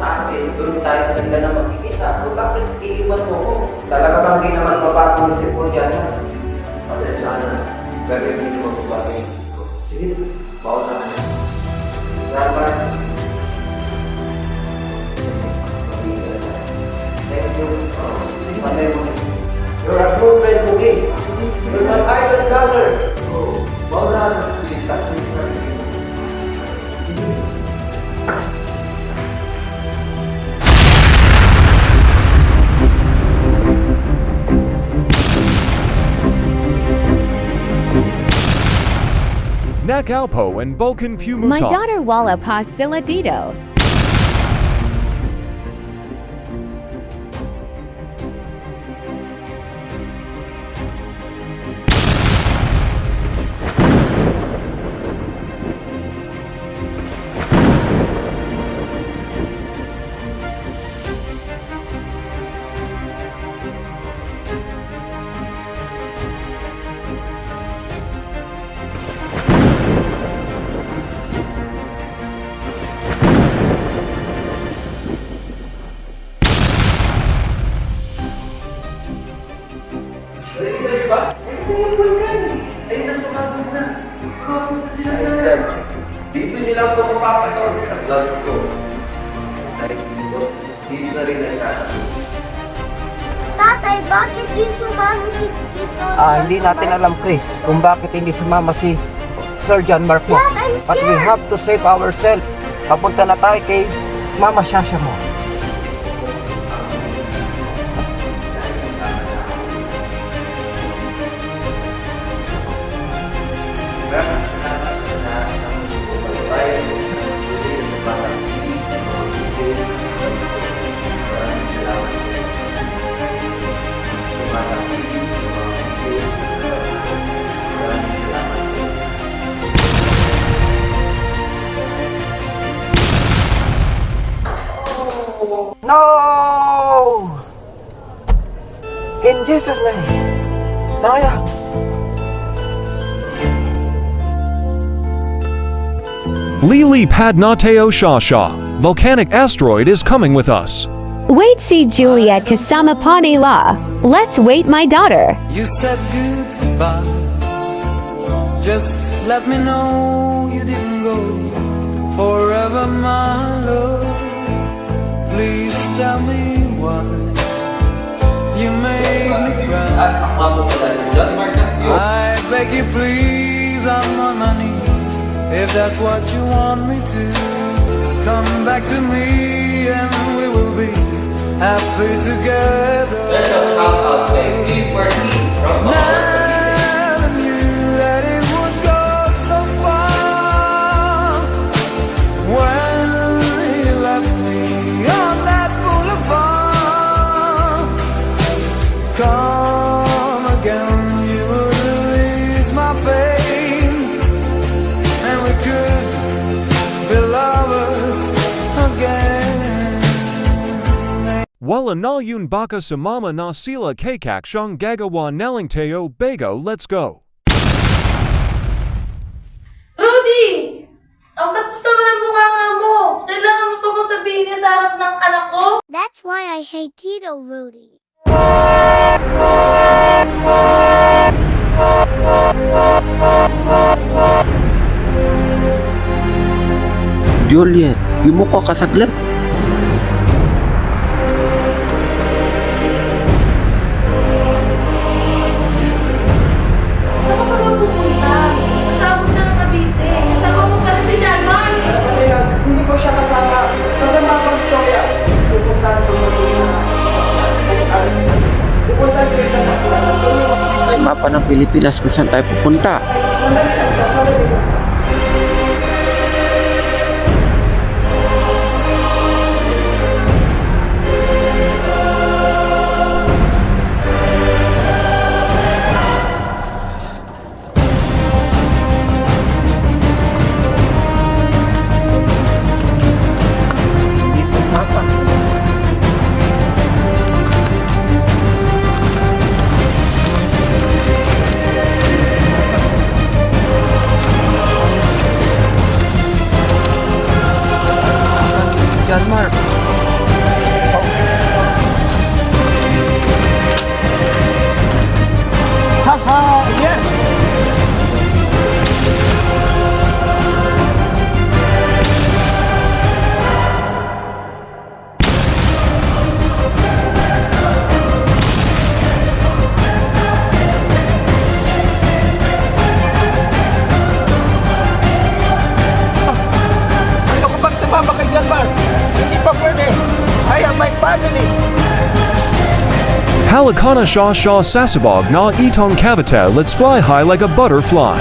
[SPEAKER 1] akin, doon tayo sa ganda na magkikita. Kung bakit iiwan mo ko? Talaga bang di naman mapapang isip ko dyan?
[SPEAKER 9] Pasensya na. Pero hindi naman mabago yung isip ko. Sige, bawal na ka na.
[SPEAKER 1] Dapat. Thank you. Panay mo. You're a good friend, Mugi. You're my idol brother.
[SPEAKER 9] Bawal na ka na. Piligtas mo yung sarili mo. Sige.
[SPEAKER 11] Nakalpo and Bulkan
[SPEAKER 10] My
[SPEAKER 11] Pumuta.
[SPEAKER 10] daughter Wala pa sila dito.
[SPEAKER 1] Dali ba? Ayun na, sumabog na. Sumabog na sila yan.
[SPEAKER 9] Dito nyo lang ito mapapanood sa vlog ko. Dahil dito na rin nagtatapos.
[SPEAKER 15] Tatay, bakit di sumama si Tito
[SPEAKER 1] Hindi natin alam, Chris, kung bakit hindi sumama si Sir John Mark mo.
[SPEAKER 15] Dad, I'm
[SPEAKER 1] But we
[SPEAKER 15] scared.
[SPEAKER 1] have to save ourselves. Papunta na tayo kay Mama Shasha mo.
[SPEAKER 9] Dahil sasama na ako. Maraming salamat sa lahat ng sumubaybay at nagpatuloy na magpapatilig sa mga videos na ito. Maraming salamat sa inyo. Magpapatilig sa mga videos na ito. Maraming salamat sa inyo.
[SPEAKER 1] No! In Jesus' name. Sayang.
[SPEAKER 11] Lili Padnateo Shasha. Volcanic asteroid is coming with us.
[SPEAKER 10] Wait, see Juliet kasama pa nila. Let's wait, my daughter.
[SPEAKER 8] You said goodbye. Just let me know you didn't go forever, my love. Please tell me why you made me cry.
[SPEAKER 9] Ako pala si John Mark Cantio.
[SPEAKER 8] I beg you, please, I'm on my knees. If that's what you want me to, come back to me and we will be happy together.
[SPEAKER 9] Special shout out kay Philip Martin from
[SPEAKER 8] Never knew that it would go so far when you left me on that boulevard. Come again, you would release my pain, and we could be lovers again.
[SPEAKER 11] Wala na yun baka sa mama na sila kakak siyang gagawa nalingteo bago, let's go.
[SPEAKER 4] Rudy! Ang bastos naman ang bunganga mo! Kailangan mo pa mong sabihin niya sa harap ng anak ko?
[SPEAKER 15] That's why I hate Tito Rudy.
[SPEAKER 6] Juliet, yumuko ka saglit.
[SPEAKER 4] Saan ka pa magpupunta? Kasabot na ng Cavite. Kasama mo pa rin si John Mark.
[SPEAKER 1] Hindi ko siya kasama. Masama pang storya. Pupuntahan ko siya doon sa sasakyan. Pupuntahan ko yung sasakyan. Nandun
[SPEAKER 6] Pilipinas kung saan tayo pupunta.
[SPEAKER 1] Sandali lang to, sandali lang.
[SPEAKER 6] John Mark. Haha, yes! Ayoko magsumama kay John Mark. Hindi pa pwede. I have my family.
[SPEAKER 11] Halakana Shah Shah Sasabog na Itong Kavita, let's fly high like a butterfly.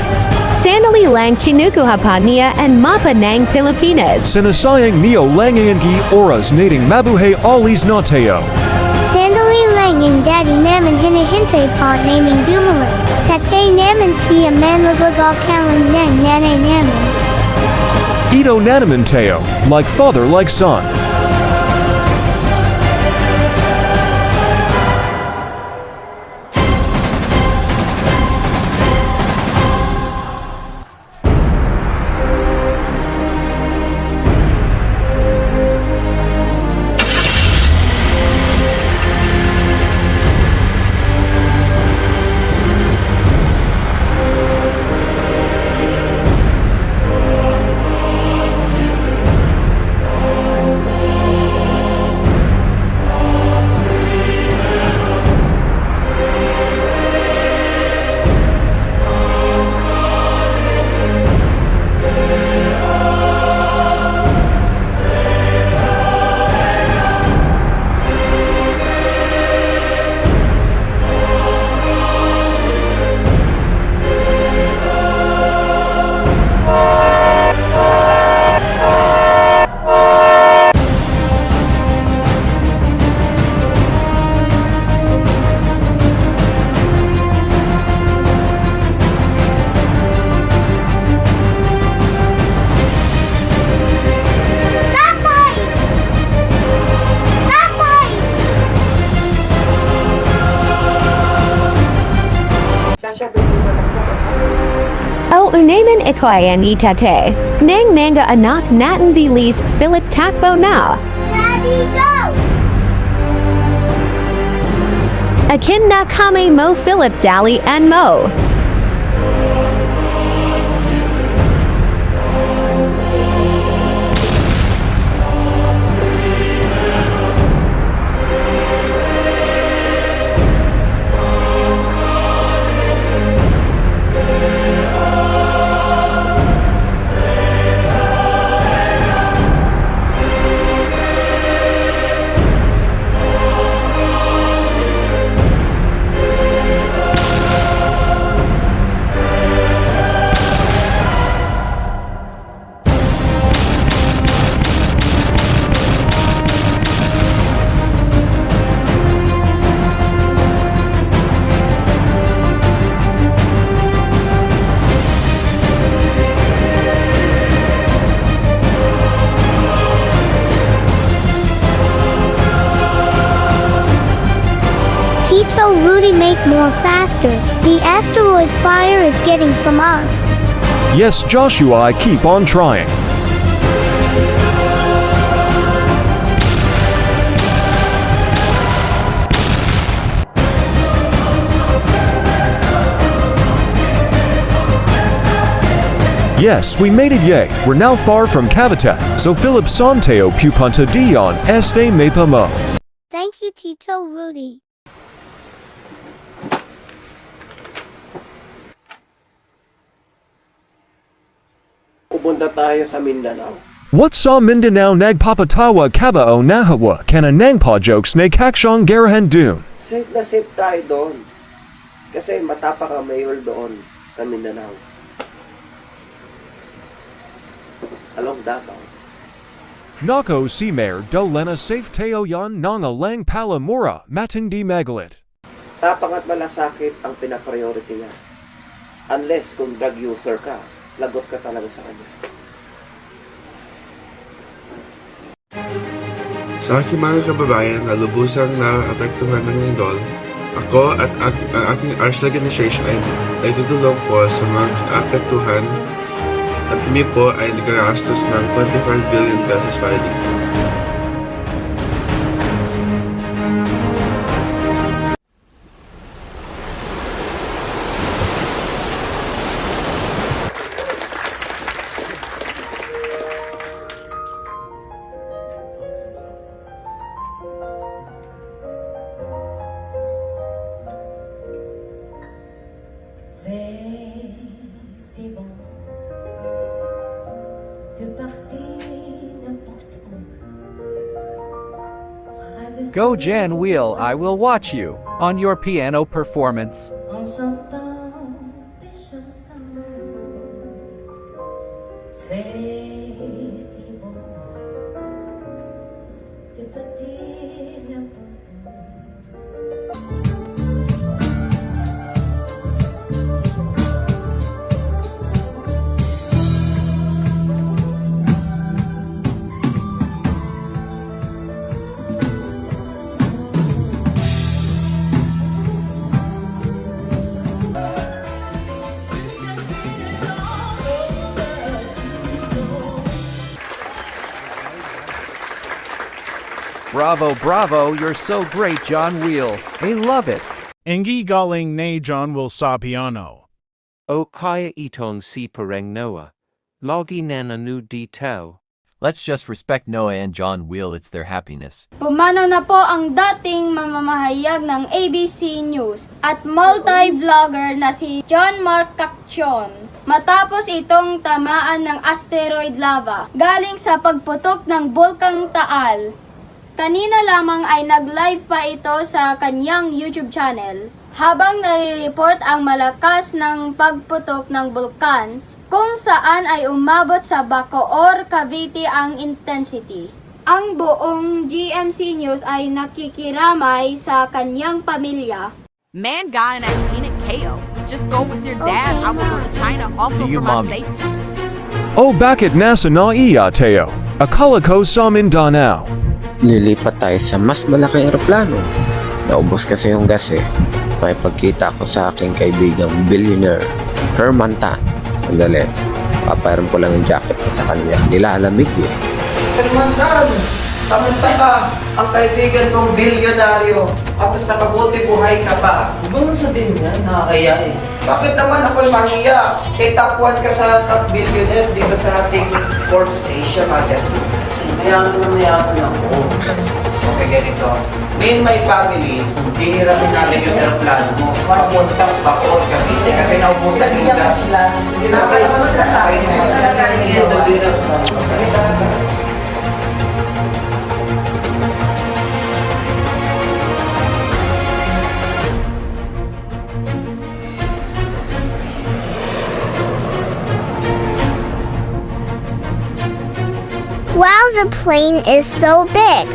[SPEAKER 10] Sandali lang kinukuhapagnia and mapa ng Pilipinas.
[SPEAKER 11] Sinasayang neo langayangi oras nating mabuhay alis nateo.
[SPEAKER 3] Sandali lang yung daddy namin hinahintay pa naming bumalik. Tatay namin siya manlaglagal kalang ng nanay namin.
[SPEAKER 11] Ito nanaman teo, like father like son.
[SPEAKER 10] O unaman ikoyan itate. Nang manga anak natin bilis Philip Takbo na.
[SPEAKER 3] Ready, go!
[SPEAKER 10] Akin na kame mo Philip Dali and Mo.
[SPEAKER 3] Tito Rudy make more faster. The asteroid fire is getting from us.
[SPEAKER 11] Yes, Joshua, I keep on trying. Yes, we made it yay. We're now far from Cavite, so Philip Santeo Pupunta Dion Este Mapamo.
[SPEAKER 3] Thank you, Tito Rudy.
[SPEAKER 1] Pupunta tayo sa Mindanao.
[SPEAKER 11] What saw Mindanao nagpapatawa kabao nahawa kana nangpa jokes na kakshong garahan dun.
[SPEAKER 1] Safe na safe tayo doon. Kasi matapang ang mayor doon sa Mindanao. Along Davao.
[SPEAKER 11] Nako si Mayor Dolena Safe Teo Yan Nanga Lang Palamura Matindi Magalit.
[SPEAKER 1] Tapang at malasakit ang pinapriority niya. Unless kung drug user ka, lagot ka talaga sa kanya.
[SPEAKER 13] Sa aking mga kababayan na lubusang naapektuhan ng lindol, ako at ang aking ARS administration ay tutulong po sa mga naapektuhan at kami po ay nagagastos ng 25 billion pesos para dito.
[SPEAKER 4] C'est bon de partir n'importe où.
[SPEAKER 14] Go Jan Wheel, I will watch you on your piano performance.
[SPEAKER 4] En chantant des chansons, c'est si bon de partir n'importe où.
[SPEAKER 14] Bravo, bravo, you're so great, John Wheel. I love it.
[SPEAKER 12] Engi galing ne John will sa piano.
[SPEAKER 5] O kaya itong si pareng Noah. Logi nana nu detail.
[SPEAKER 22] Let's just respect Noah and John Wheel, it's their happiness.
[SPEAKER 23] Pumanaw na po ang dating mamamahayag ng ABC News at multi-vlogger na si John Mark Caccion. Matapos itong tamaan ng asteroid lava galing sa pagputok ng Bulkang Taal. Kanina lamang ay nag-live pa ito sa kanyang YouTube channel habang nare-report ang malakas ng pagputok ng bulkan kung saan ay umabot sa Bacoor, Cavite ang intensity. Ang buong GMC News ay nakikiramay sa kanyang pamilya.
[SPEAKER 19] Man, guy, and Athena KO. Just go with your dad. I will go to China also
[SPEAKER 11] See you,
[SPEAKER 19] for my
[SPEAKER 11] Mommy.
[SPEAKER 19] safety.
[SPEAKER 11] O bakit nasa na iya Teo? Akala ko sa Mindanao.
[SPEAKER 6] Lilipat tayo sa mas malaking eroplano. Naubos kasi yung gas eh. Makipagkita ako sa aking kaibigang billionaire, Herman Tan. Sandali, papayram ko lang yung jacket sa kanya. Nilalamig eh.
[SPEAKER 1] Hermandan, kamusta ka? Ang kaibigan kong bilyonaryo. Tapos nakabuti buhay ka pa.
[SPEAKER 6] Huwag mo sabihin yan, nakakaya eh.
[SPEAKER 1] Bakit naman ako'y mahiya? Eh, top 1 ka sa top billionaire dito sa ating Forbes Asia magazine.
[SPEAKER 6] Kasi mayaman ako.
[SPEAKER 1] Okay, ganito. Me and my family, hihiramin namin yung aeroplano mo. Papuntang Bacoor, Cavite. Kasi naubusan yung gas. Nakalaman ka sa akin.
[SPEAKER 3] Wow, the plane is so big.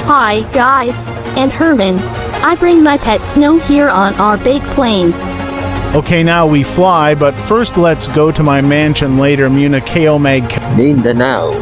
[SPEAKER 24] Hi guys, and Herman. I bring my pet Snow here on our big plane.
[SPEAKER 12] Okay, now we fly, but first let's go to my mansion later, Muna Kaomag.
[SPEAKER 6] Mindanao.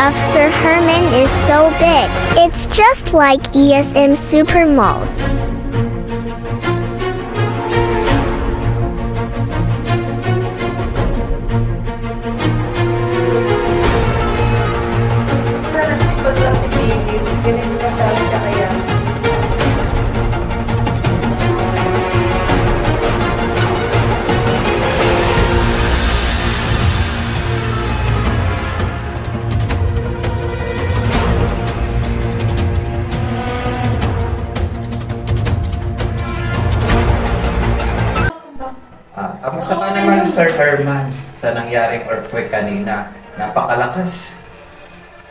[SPEAKER 3] of Sir Herman is so big. It's just like ESM Supermalls.
[SPEAKER 4] Nagsipag lang si Baby. Ganito kasama siya kaya.
[SPEAKER 20] Kamusta ka naman, Sir Herman, sa nangyaring earthquake kanina? Napakalakas.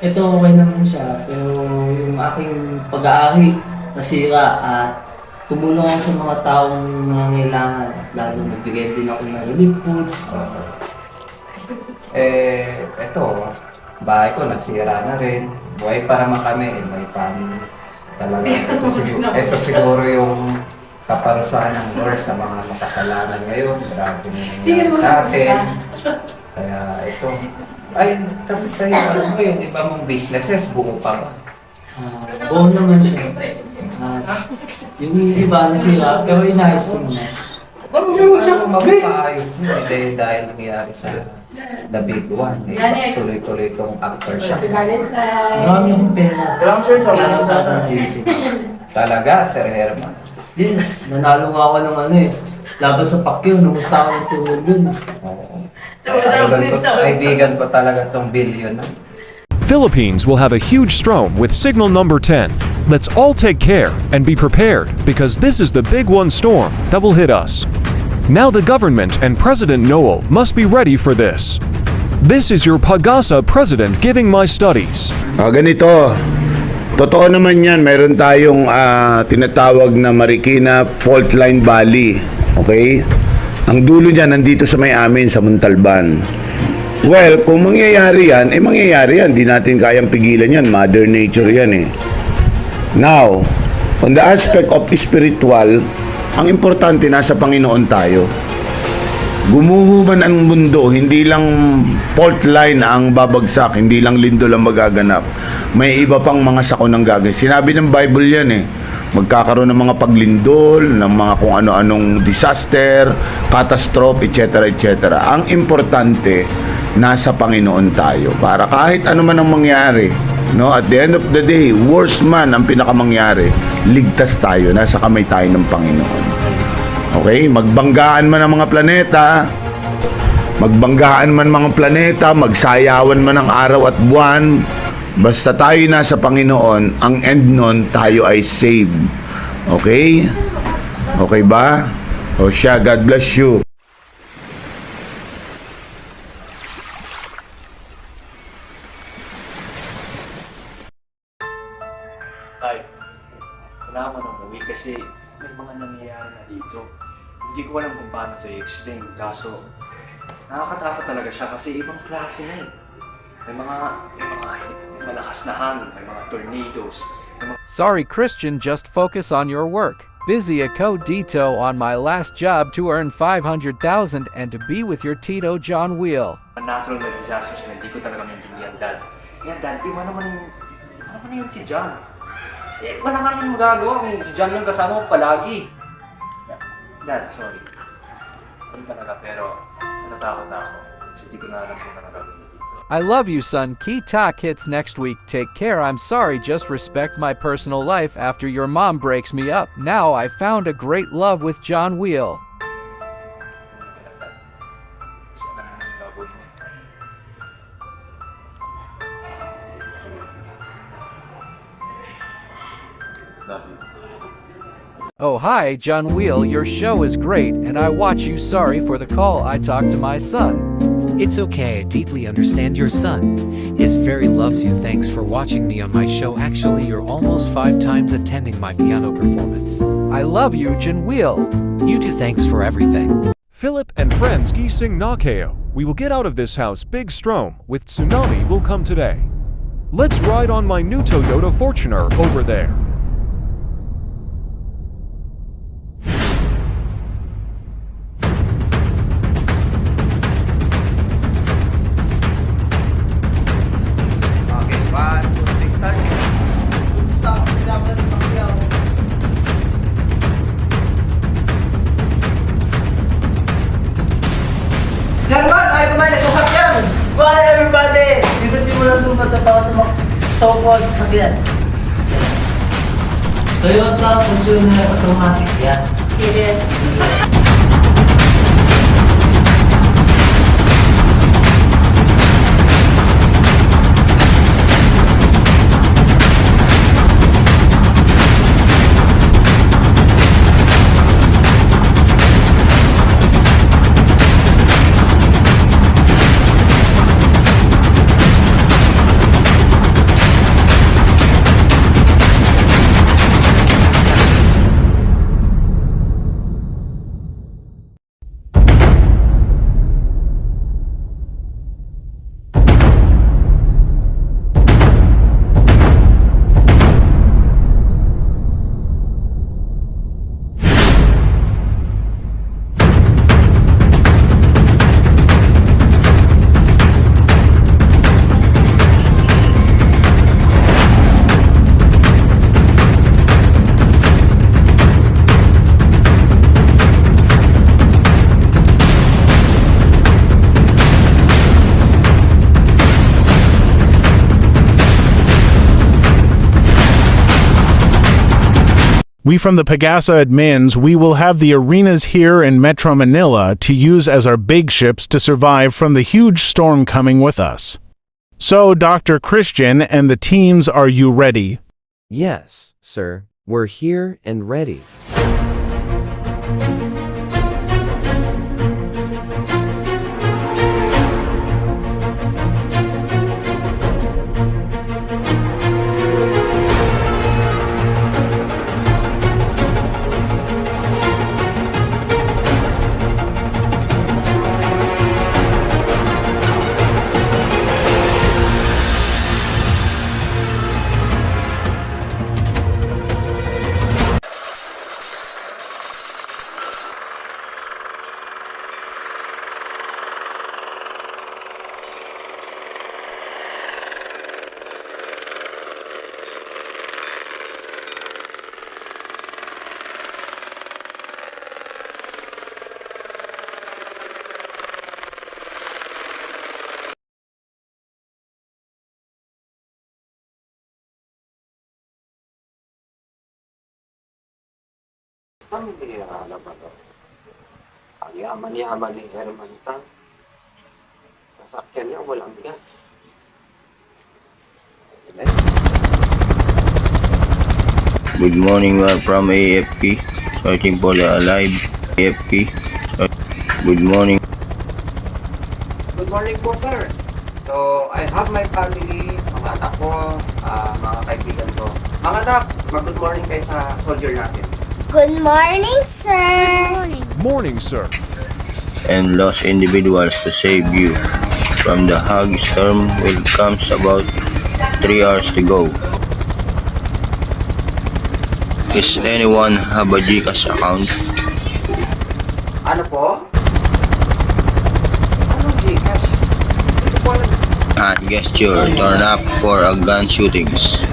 [SPEAKER 2] Ito okay naman siya, pero yung aking pag-aari nasira at tumulong ako sa mga taong nangangailangan at lalo nagbigay din ako ng relief foods.
[SPEAKER 20] Eto, bahay ko nasira na rin. Buhay pa naman kami, may family. Talaga, ito siguro yung kaparusahan ng Lord sa mga makasalanan ngayon. Grabe na nangyari sa atin. Kaya ito, ay, kamusta yung ano mo, yung iba mong businesses, buo pa ba?
[SPEAKER 2] Buo naman siya. Yung iba nasira, pero inayos ko na.
[SPEAKER 20] Mapaayos mo, dahil nangyari sa The Big One. Tuloy-tuloy itong actor siya.
[SPEAKER 2] Marami akong pera. Kailangan sa akin music.
[SPEAKER 20] Talaga, Sir Herman?
[SPEAKER 2] Yes, nanalo nga ako ng laban sa Pacquiao, numusta ako ng tulog yun.
[SPEAKER 20] Kaibigan ko talaga tong billion.
[SPEAKER 11] Philippines will have a huge storm with signal number 10. Let's all take care and be prepared because this is the big one storm that will hit us. Now the government and President Noel must be ready for this. This is your Pagasa president giving my studies.
[SPEAKER 7] Ganito. Totoo naman yan, meron tayong tinatawag na Marikina Fault Line Valley. Okay? Ang dulo niya nandito sa may amin, sa Montalban. Well, kung mangyayari yan, mangyayari yan. Di natin kayang pigilan yan. Mother Nature yan eh. Now, on the aspect of spiritual, ang importante nasa Panginoon tayo. Gumuho man ang mundo, hindi lang fault line ang babagsak, hindi lang lindol ang magaganap. May iba pang mga sakonang gagawin. Sinabi ng Bible yan eh. Magkakaroon ng mga paglindol, ng mga kung ano-anong disaster, catastrophe, etc. etc. Ang importante, nasa Panginoon tayo. Para kahit ano man ang mangyari, no, at the end of the day, worst man ang pinakamangyari, ligtas tayo, nasa kamay tayo ng Panginoon. Okay, magbanggaan man ang mga planeta, magsayawan man ang araw at buwan, basta tayo nasa Panginoon, ang end nun, tayo ay saved. Okay? Okay ba? O siya, God bless you.
[SPEAKER 16] Tay, kailangan ko nang umuwi kasi may mga nangyayari na dito. Hindi ko alam kung paano ito i-explain. Kaso, nakakatakot talaga siya kasi ibang klase na eh. May mga malakas na hangin, may mga tornadoes.
[SPEAKER 14] Sorry, Christian, just focus on your work. Busy ako dito on my last job to earn 500,000 and to be with your Tito John Wheel.
[SPEAKER 16] Natural na disasters na hindi ko talaga maintindihan, Dad. Kaya Dad, iwan naman yun si John. Wala ka naman magagawa kung si John yung kasama mo palagi. Dad, sorry. Ano talaga, pero natatakot na ako. Kasi di ko na alam kung ano gagawin dito.
[SPEAKER 14] I love you, son. Key talk hits next week. Take care. I'm sorry. Just respect my personal life after your mom breaks me up. Now I found a great love with John Wheel.
[SPEAKER 16] Love you.
[SPEAKER 14] Oh, hi, John Wheel. Your show is great, and I watch you. Sorry for the call. I talked to my son.
[SPEAKER 17] It's okay, I deeply understand your son. He very loves you. Thanks for watching me on my show. Actually, you're almost 5 times attending my piano performance.
[SPEAKER 14] I love you, John Wheel.
[SPEAKER 17] You too, thanks for everything.
[SPEAKER 11] Philip and friends gising nakeo. We will get out of this house big strom with tsunami will come today. Let's ride on my new Toyota Fortuner over there.
[SPEAKER 2] Gusto ko sa sasakyan. Toyota Fortuner automatic yan.
[SPEAKER 4] Yes.
[SPEAKER 12] We from the Pagasa admins, we will have the arenas here in Metro Manila to use as our big ships to survive from the huge storm coming with us. So, Dr. Christian and the teams, are you ready?
[SPEAKER 8] Yes, sir. We're here and ready.
[SPEAKER 1] Pambira na ba ito? Ang yaman-yaman ni Herman Tan. Sasakyan niya walang gas.
[SPEAKER 9] Good morning, we are from AFP. Searching for the alive AFP. Good morning.
[SPEAKER 1] Good morning po, sir. So, I have my family, mga anak ko, mga kaibigan ko. Mga anak, mag-good morning kayo sa soldier natin.
[SPEAKER 3] Good morning, sir.
[SPEAKER 11] Morning, sir.
[SPEAKER 9] And lost individuals to save you from the hug storm will comes about 3 hours to go. Does anyone have a GCash account?
[SPEAKER 1] Ano po? Anong GCash? Hindi ko alam.
[SPEAKER 9] Hand gesture turn up for a gun shootings.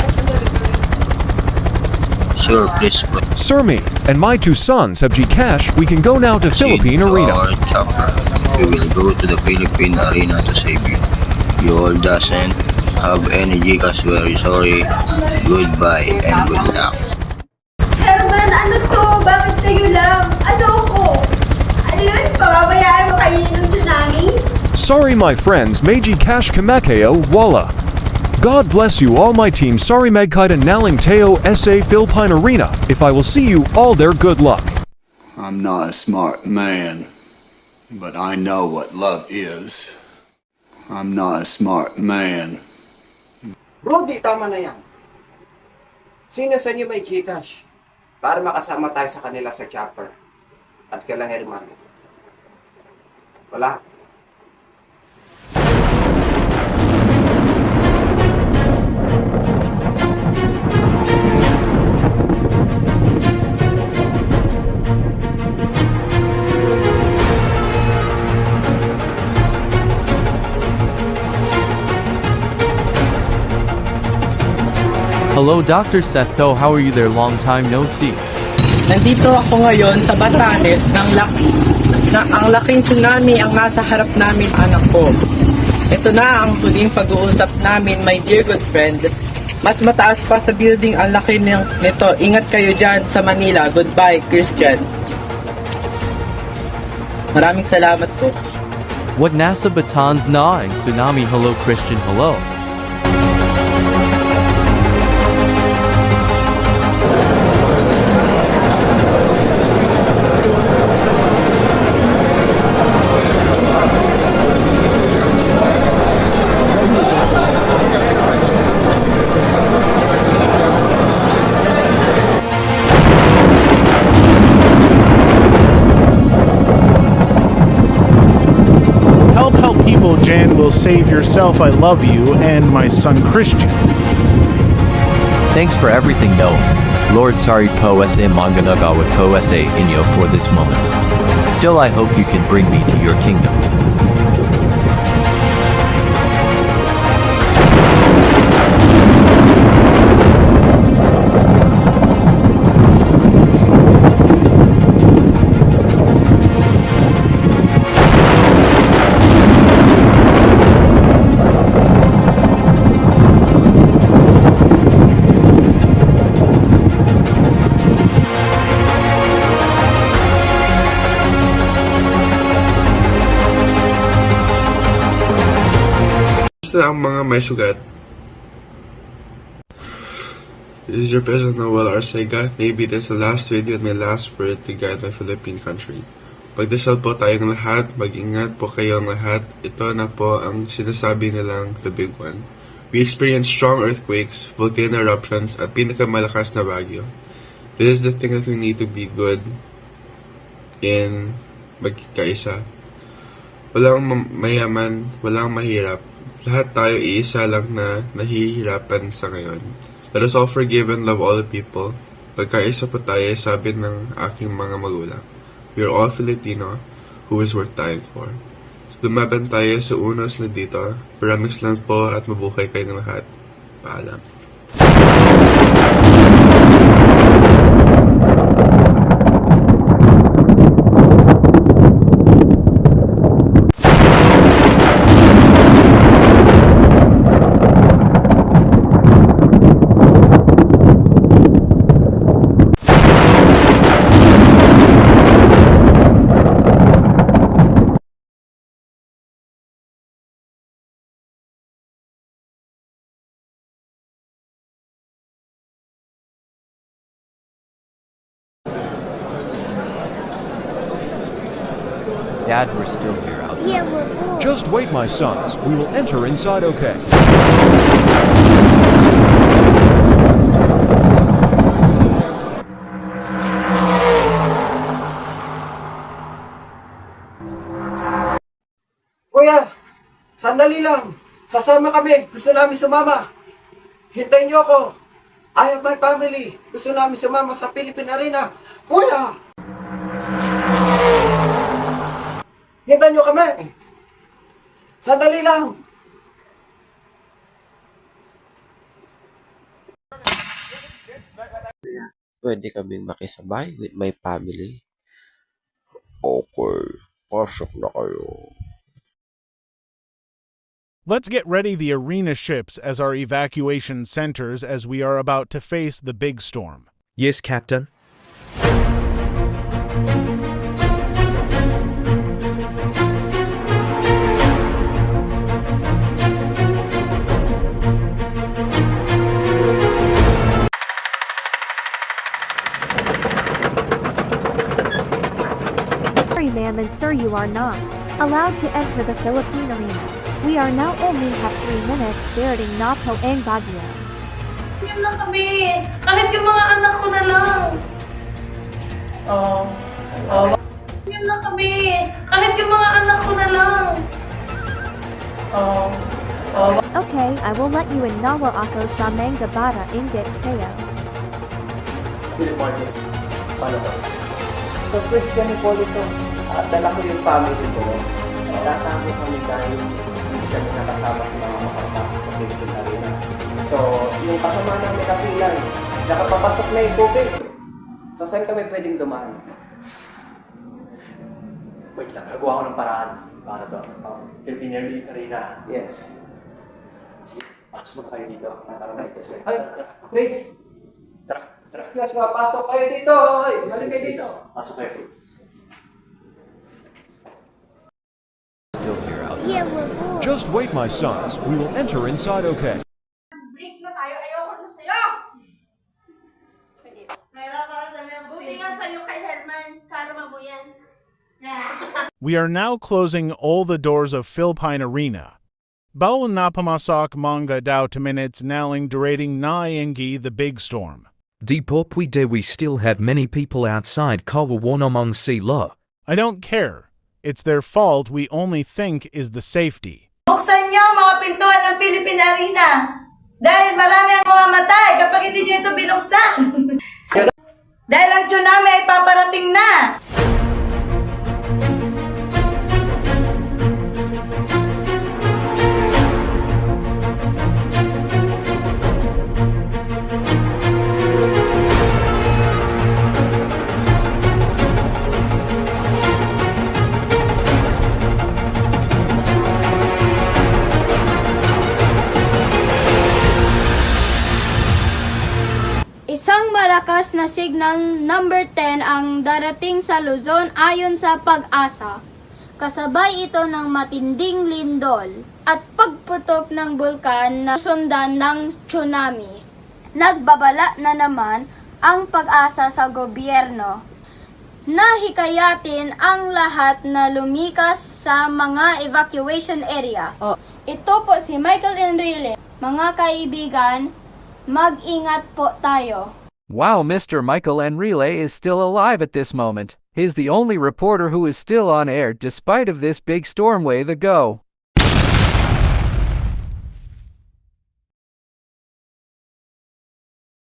[SPEAKER 9] Sure, please.
[SPEAKER 11] Sir, me and my 2 sons have GCash. We can go now to Philippine Arena.
[SPEAKER 9] Our chopper. We will go to the Philippine Arena to save you. You all doesn't have any GCash. Very sorry. Goodbye and good luck.
[SPEAKER 4] Herman, ano to? Bakit kayo lang? Ano ako? Ano yun? Pababayaan mo kayo ng tsunami?
[SPEAKER 11] Sorry, my friends. Meiji Cash Kamakeo Wala. God bless you all, my team. Sorry, Megkite and Naling Teo SA Philippine Arena. If I will see you all there, good luck.
[SPEAKER 18] I'm not a smart man, but I know what love is. I'm not a smart man.
[SPEAKER 1] Bro, di tama na yan. Sino sa inyo may GCash? Para makasama tayo sa kanila sa chopper. At kailang Herman. Wala.
[SPEAKER 14] Hello, Dr. Sefto. How are you there? Long time no see.
[SPEAKER 21] Nandito ako ngayon sa Batanes ang laking tsunami ang nasa harap namin, anak ko. Ito na ang huling pag-uusap namin, my dear good friend. Mas mataas pa sa building ang laki nito. Ingat kayo dyan sa Manila. Goodbye, Christian. Maraming salamat po.
[SPEAKER 14] What nasa batons na ang tsunami? Hello Christian, hello.
[SPEAKER 12] Help people, Jan will save yourself, I love you, and my son Christian.
[SPEAKER 22] Thanks for everything, Noah. Lord sorry po sa manganagawa ko sa inyo for this moment. Still I hope you can bring me to your kingdom.
[SPEAKER 5] Basta ang mga may sugat. This is your President Noel Arcega. Maybe this is the last video and my last word to guide my Philippine country. Pagdasal po tayong lahat, mag-ingat po kayong lahat. Ito na po ang sinasabi nilang the big one. We experience strong earthquakes, volcano eruptions, at pinakamalakas na bagyo. This is the thing that we need to be good in magkaisa. Walang mayaman, walang mahirap. Lahat tayo iisa lang na nahihirapan sa ngayon. Let us all forgive and love all the people. Pagkaisa po tayo, sabi ng aking mga magulang. We are all Filipino who is worth dying for. Lumaban tayo sa unos na dito. Promise lang po at mabuhay kayo ng lahat. Paalam.
[SPEAKER 22] Dad, we're still here outside.
[SPEAKER 3] Yeah, we're bored.
[SPEAKER 11] Just wait, my sons. We will enter inside okay.
[SPEAKER 1] Kuya, sandali lang. Sasama kami. Gusto namin sumama. Hintayin niyo ako. I have my family. Gusto namin sumama sa Philippine Arena. Kuya! Hintayin niyo kami. Sandali lang.
[SPEAKER 6] Pwede kaming makisabay with my family. Okay, pasok na kayo.
[SPEAKER 12] Let's get ready the arena ships as our evacuation centers as we are about to face the big storm.
[SPEAKER 8] Yes, Captain.
[SPEAKER 10] Sorry, ma'am, and sir, you are not allowed to enter the Philippine Arena. We are now only have 3 minutes starting Napo and Baguio.
[SPEAKER 4] Yan na kami. Kahit yung mga anak ko na lang. Yan na kami. Kahit yung mga anak ko na lang.
[SPEAKER 10] Okay, I will let you in Nawa ako sa Manga Bata Inggit kayo.
[SPEAKER 1] Philip Martin. Paano ba? So, Christian Hipólito, dala ko yung family ko. Tatago kami dahil hindi kami nakasama sa mga makapasok sa Philippine Arena. So, yung kasama namin napilan, nakapapasok na yung tubig. So, saan kami pwedeng dumaan?
[SPEAKER 16] Wait lang, nagawa ko ng paraan. Paano to? Philippine Arena.
[SPEAKER 1] Yes.
[SPEAKER 16] Pasok muna kayo dito. Tara na, ito.
[SPEAKER 1] Ay, Chris.
[SPEAKER 16] Tara, tara.
[SPEAKER 1] Joshua, pasok kayo dito. Ay, balik kayo dito.
[SPEAKER 16] Pasok kayo.
[SPEAKER 22] Still here outside.
[SPEAKER 3] Yeah, we're bored.
[SPEAKER 11] Just wait, my sons. We will enter inside okay.
[SPEAKER 4] Break na tayo. Ayoko na sa'yo. Meron ka na sa'yo. Buti nga sa'yo kay Herman. Karma mo yan.
[SPEAKER 12] We are now closing all the doors of Philippine Arena. Bawal na pumasok mga daw to minutes naling derating na ingi the big storm.
[SPEAKER 13] Di pop we do we still have many people outside Kawawanamong Sila.
[SPEAKER 12] I don't care. It's their fault we only think is the safety.
[SPEAKER 4] Buksan niyo mga pintuan ng Philippine Arena. Dahil marami ang mamamatay kapag hindi niyo ito binuksan. Dahil ang tsunami ay paparating na.
[SPEAKER 15] Isang malakas na signal number 10 ang darating sa Luzon ayon sa Pag-asa. Kasabay ito ng matinding lindol at pagputok ng bulkan na sundan ng tsunami. Nagbabala na naman ang Pag-asa sa gobyerno na hikayatin ang lahat na lumikas sa mga evacuation area. Ito po si Michael Enrile. Mga kaibigan, mag-ingat po tayo.
[SPEAKER 14] Wow, Mr. Michael Enrile is still alive at this moment. He's the only reporter who is still on air despite of this big storm wave ago.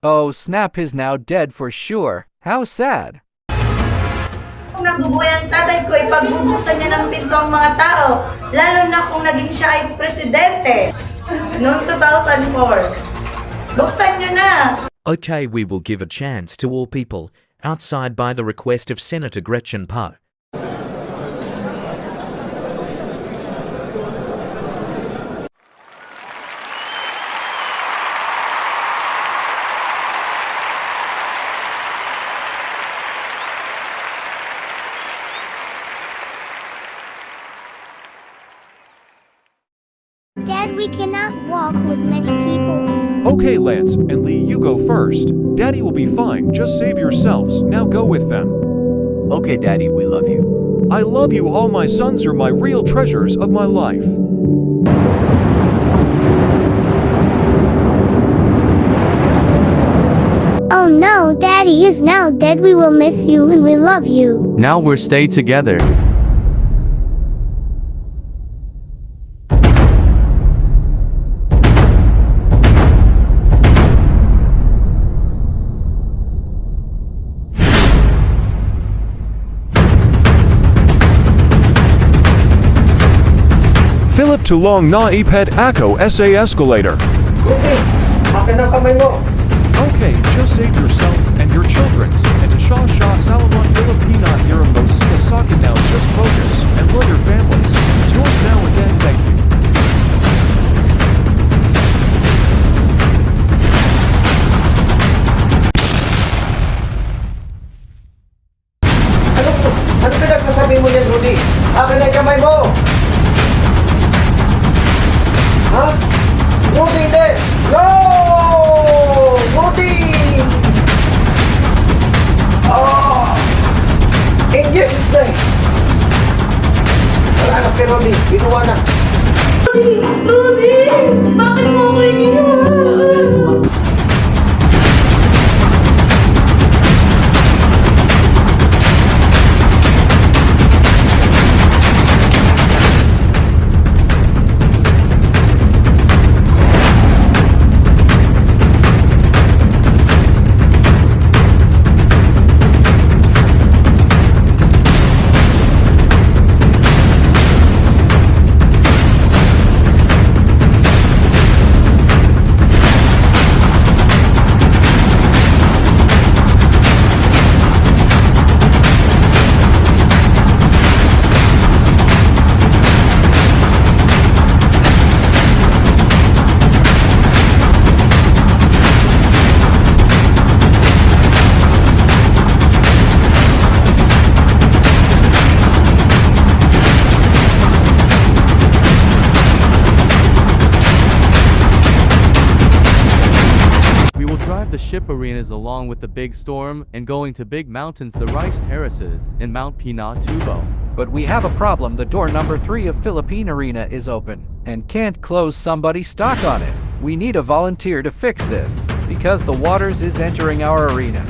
[SPEAKER 14] Oh, Snap is now dead for sure. How sad.
[SPEAKER 4] Kung nabubuhay ang tatay ko, ipagbubuksan niya ng pinto ang mga tao. Lalo na kung naging siya ay presidente. Noong 2004. Buksan niyo na!
[SPEAKER 13] Okay, we will give a chance to all people outside by the request of Senator Gretchen Poe.
[SPEAKER 3] Dad, we cannot walk with many people.
[SPEAKER 11] Okay, Lance and Lee, you go first. Daddy will be fine. Just save yourselves. Now go with them.
[SPEAKER 22] Okay, Daddy, we love you.
[SPEAKER 11] I love you all. My sons are my real treasures of my life.
[SPEAKER 3] Oh no, Daddy is now dead. We will miss you and we love you.
[SPEAKER 22] Now we're stay together.
[SPEAKER 11] Philip Tulong na iped ako sa escalator.
[SPEAKER 1] Rudy, akin ang kamay mo.
[SPEAKER 11] Okay, just save yourself and your children's. And to Shah Salaman Filipina Iramosia Saka now, just focus and love your families. It's yours now again, thank you.
[SPEAKER 1] Ano pinagsasabi mo yan, Rudy? Akin ang kamay mo. Ha? Rudy, hindi! No! Rudy! Oh! In Jesus' name! Wala na si Rudy. Binuwa na.
[SPEAKER 4] Rudy! Bakit mo ko iniwan?
[SPEAKER 19] the ship arenas along with the big storm and going to big mountains, the rice terraces in Mount Pinatubo.
[SPEAKER 14] But we have a problem. The door number 3 of Philippine Arena is open and can't close. Somebody stock on it. We need a volunteer to fix this because the waters is entering our arena.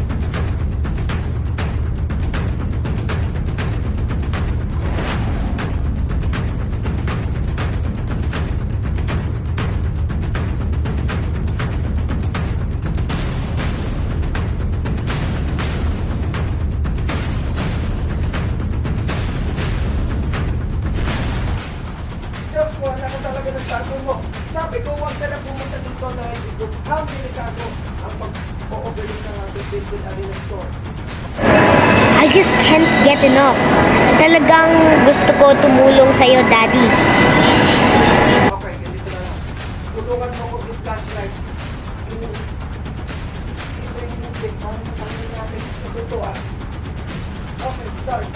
[SPEAKER 1] Joshua, ako talaga nagtago mo. Sabi ko, huwag ka na pumunta dito na dito. How delikado ang pag-overlook ng ating Philippine Arena Store.
[SPEAKER 3] I just can't get enough. Talagang gusto ko tumulong sa'yo, Daddy.
[SPEAKER 1] Okay, ganito na lang. Tulungan mo ko yung flashlight. Ito yung music. Paano natin natin sa tutuan? Okay, start.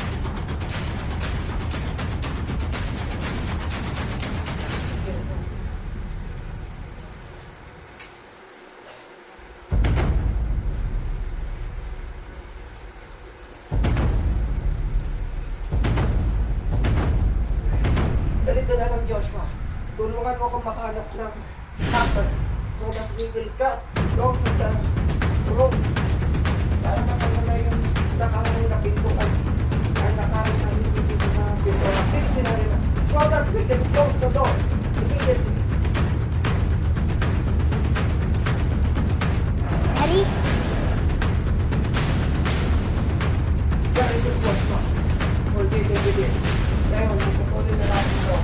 [SPEAKER 1] Ganito na lang, Joshua. Tulungan mo akong makahanap ng hacker so that we will cut dogs of the road. Para makala na yung nakarang na pintuan ay nakarang na hindi dito sa pintuan. Philippine Arena. So that we can close the door immediately.
[SPEAKER 3] Daddy?
[SPEAKER 1] Ganito, Joshua. Forgive me with this. Ngayon, pupunin na natin ito.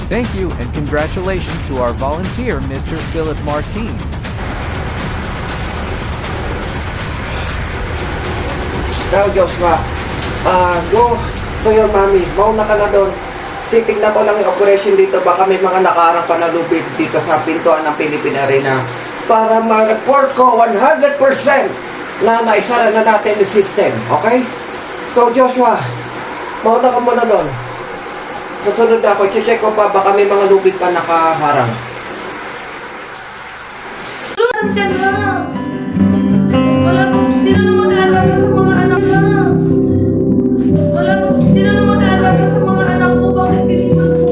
[SPEAKER 14] Thank you and congratulations to our volunteer, Mr. Philip Martin.
[SPEAKER 1] Now, Joshua, go to your mommy. Mauna ka na doon. Titignan ko lang yung operation dito. Baka may mga nakaharang pa na lubid dito sa pintuan ng Philippine Arena. Para ma-report ko 100% na naisara na natin yung system. Okay? So, Joshua, mauna ka muna doon. Susunod ako, check ko pa, baka may mga lubid pa nakaharang.
[SPEAKER 4] Saan ka na? Wala pong sino na mag-aalaga sa mga anak na. Wala pong sino na mag-aalaga sa mga anak ko. Bakit tiniwan mo?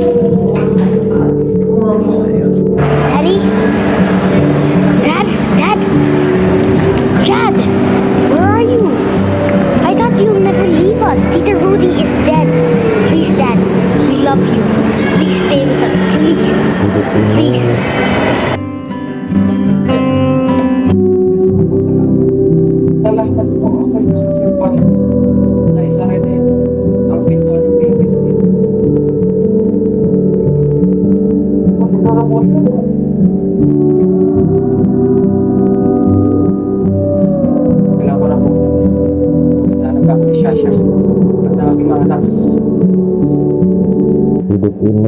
[SPEAKER 3] Daddy? Dad? Dad? Dad? Where are you? I thought you'll never leave us. Tita Rudy is dead. Please, Dad. We love you. Please stay with us. Please. Please.
[SPEAKER 1] Salamat po ako yung survive na isa rin ang pintuan ng Philippine Arena. Kailangan ko na po. Magandang ako ni Shasha. At ang aking mga anak. Hidup ini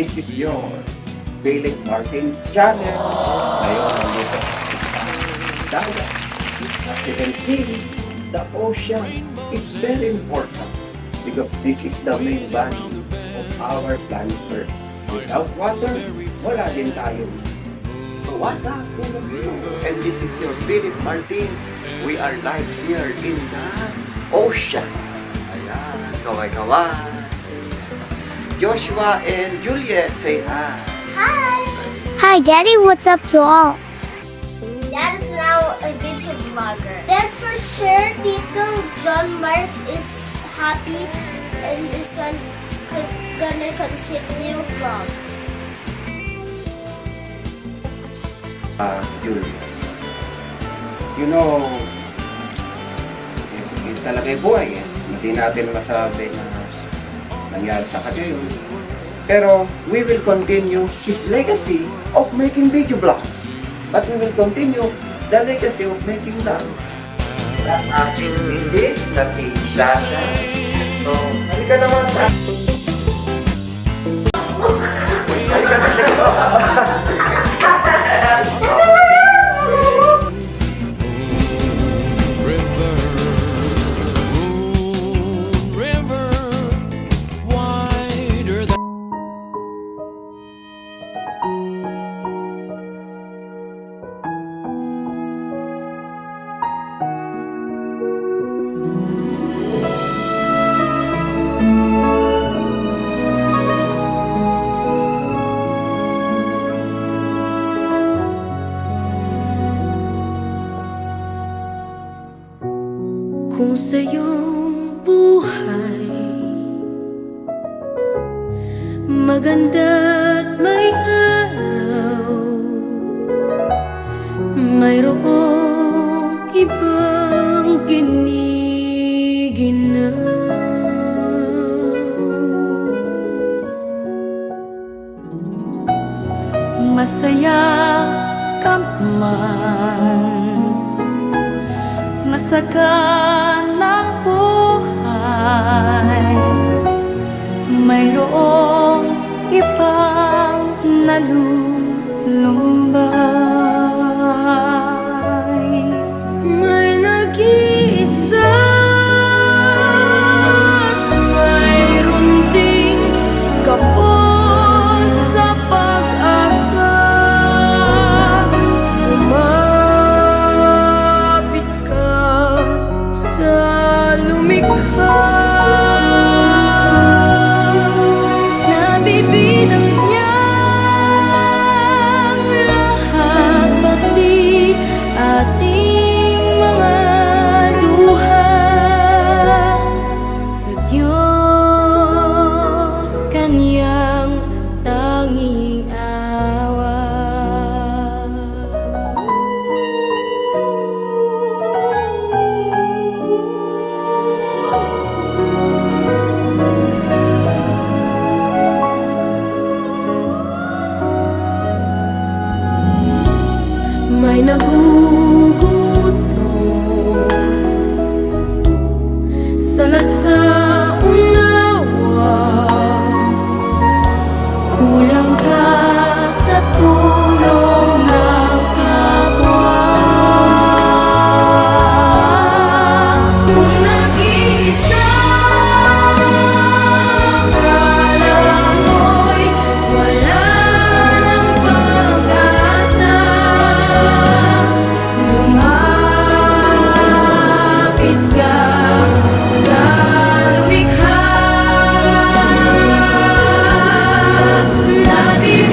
[SPEAKER 1] this is your Philip Martin's channel. Ngayon, nandito sa dagat. As you can see, the ocean is very important because this is the main body of our planet Earth. Without water, wala din tayo. So what's up, Filipino? And this is your Philip Martin. We are live here in the ocean. Ayan, kaway-kaway. Joshua and Juliet, say hi.
[SPEAKER 3] Hi, Daddy. What's up to all?
[SPEAKER 7] Dad is now a video vlogger. Then for sure, Tito John Mark is happy and is gonna continue vlog.
[SPEAKER 1] Juliet, you know, yun talaga yung buhay eh. Hindi natin masabi na nangyari sa kanya yun. Pero we will continue his legacy of making video vlogs. But we will continue the legacy of making vlog. That's aking misis na si Sasha. So, halika naman sa... Halika naman.
[SPEAKER 20] Kung sa iyong buhay maganda't may araw, mayroong ibang giniginaw. Masaya ka man, masaganang buhay, mayroong ibang nalulumbay. May nag-iisa at mayroon ding kapos sa pag-asa. Lumapit ka sa lumikha, nabibilang niya ang lahat, pati ating mga luha. Sa Diyos Kanyang tanging awa. May nagugutom salat sa unawa, kulang ka sa tulong ng kapwa. Kung nag-iisa akala mo'y wala ng pag-asa, lumapit ka sa lumikha, nabibigyan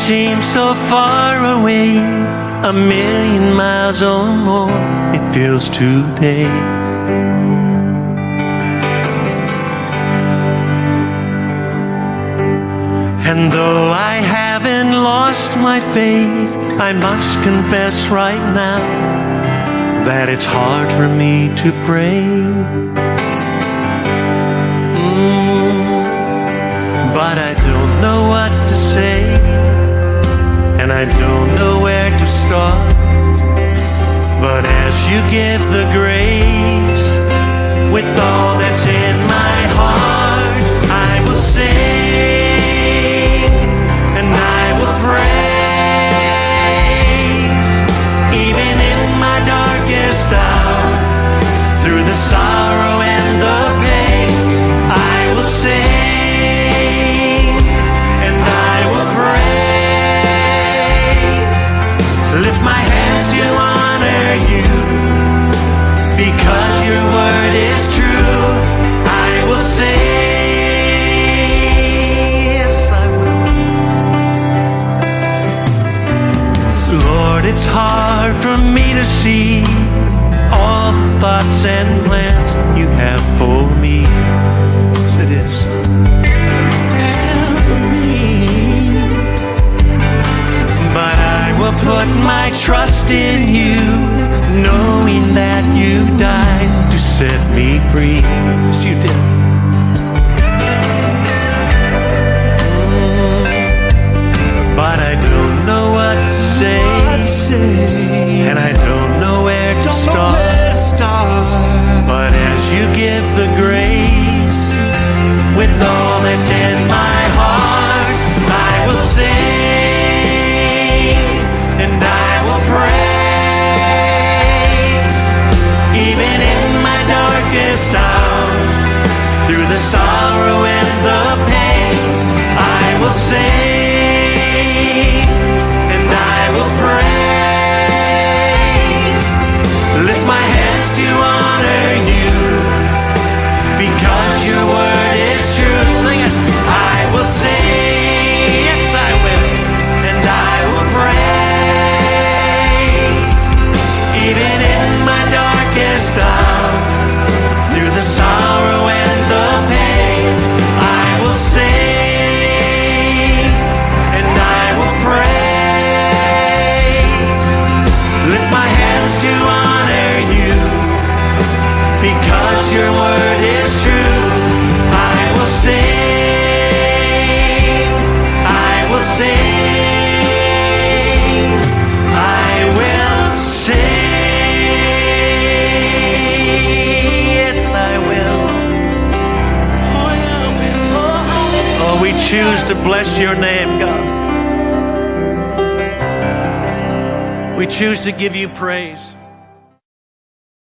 [SPEAKER 2] seems so far away, a million miles or more, it feels today. And though I haven't lost my faith, I must confess right now that it's hard for me to pray. But I don't know what to say, and I don't know where to start. But as you give the grace, with all that's in my heart, I will sing and I will praise. Even in my darkest hour, through the sorrow and the pain, I will sing. Lift my hands to honor you, because your word is true. I will sing, yes I will. Lord, it's hard for me to see all the thoughts and plans you have for me. Yes, it is. And for me. But I will put my trust in you, knowing that you died to set me free. Yes, you did. But I don't know what to say, and I don't know where to start. But as you give the grace, with all that's in my heart, I will sing. And I will praise, even in my darkest hour, through the sorrow and the pain, I will sing, and I will praise. Lift my hands to honor you, because your word is true. Sing it. I will sing, yes I will, and I will praise. Even in my darkest hour, through the sorrow and the pain, I will sing and I will praise. Lift my hands to honor you, because your word is true. I will sing, I will sing, I will sing. We choose to bless your name, God. We choose to give you praise.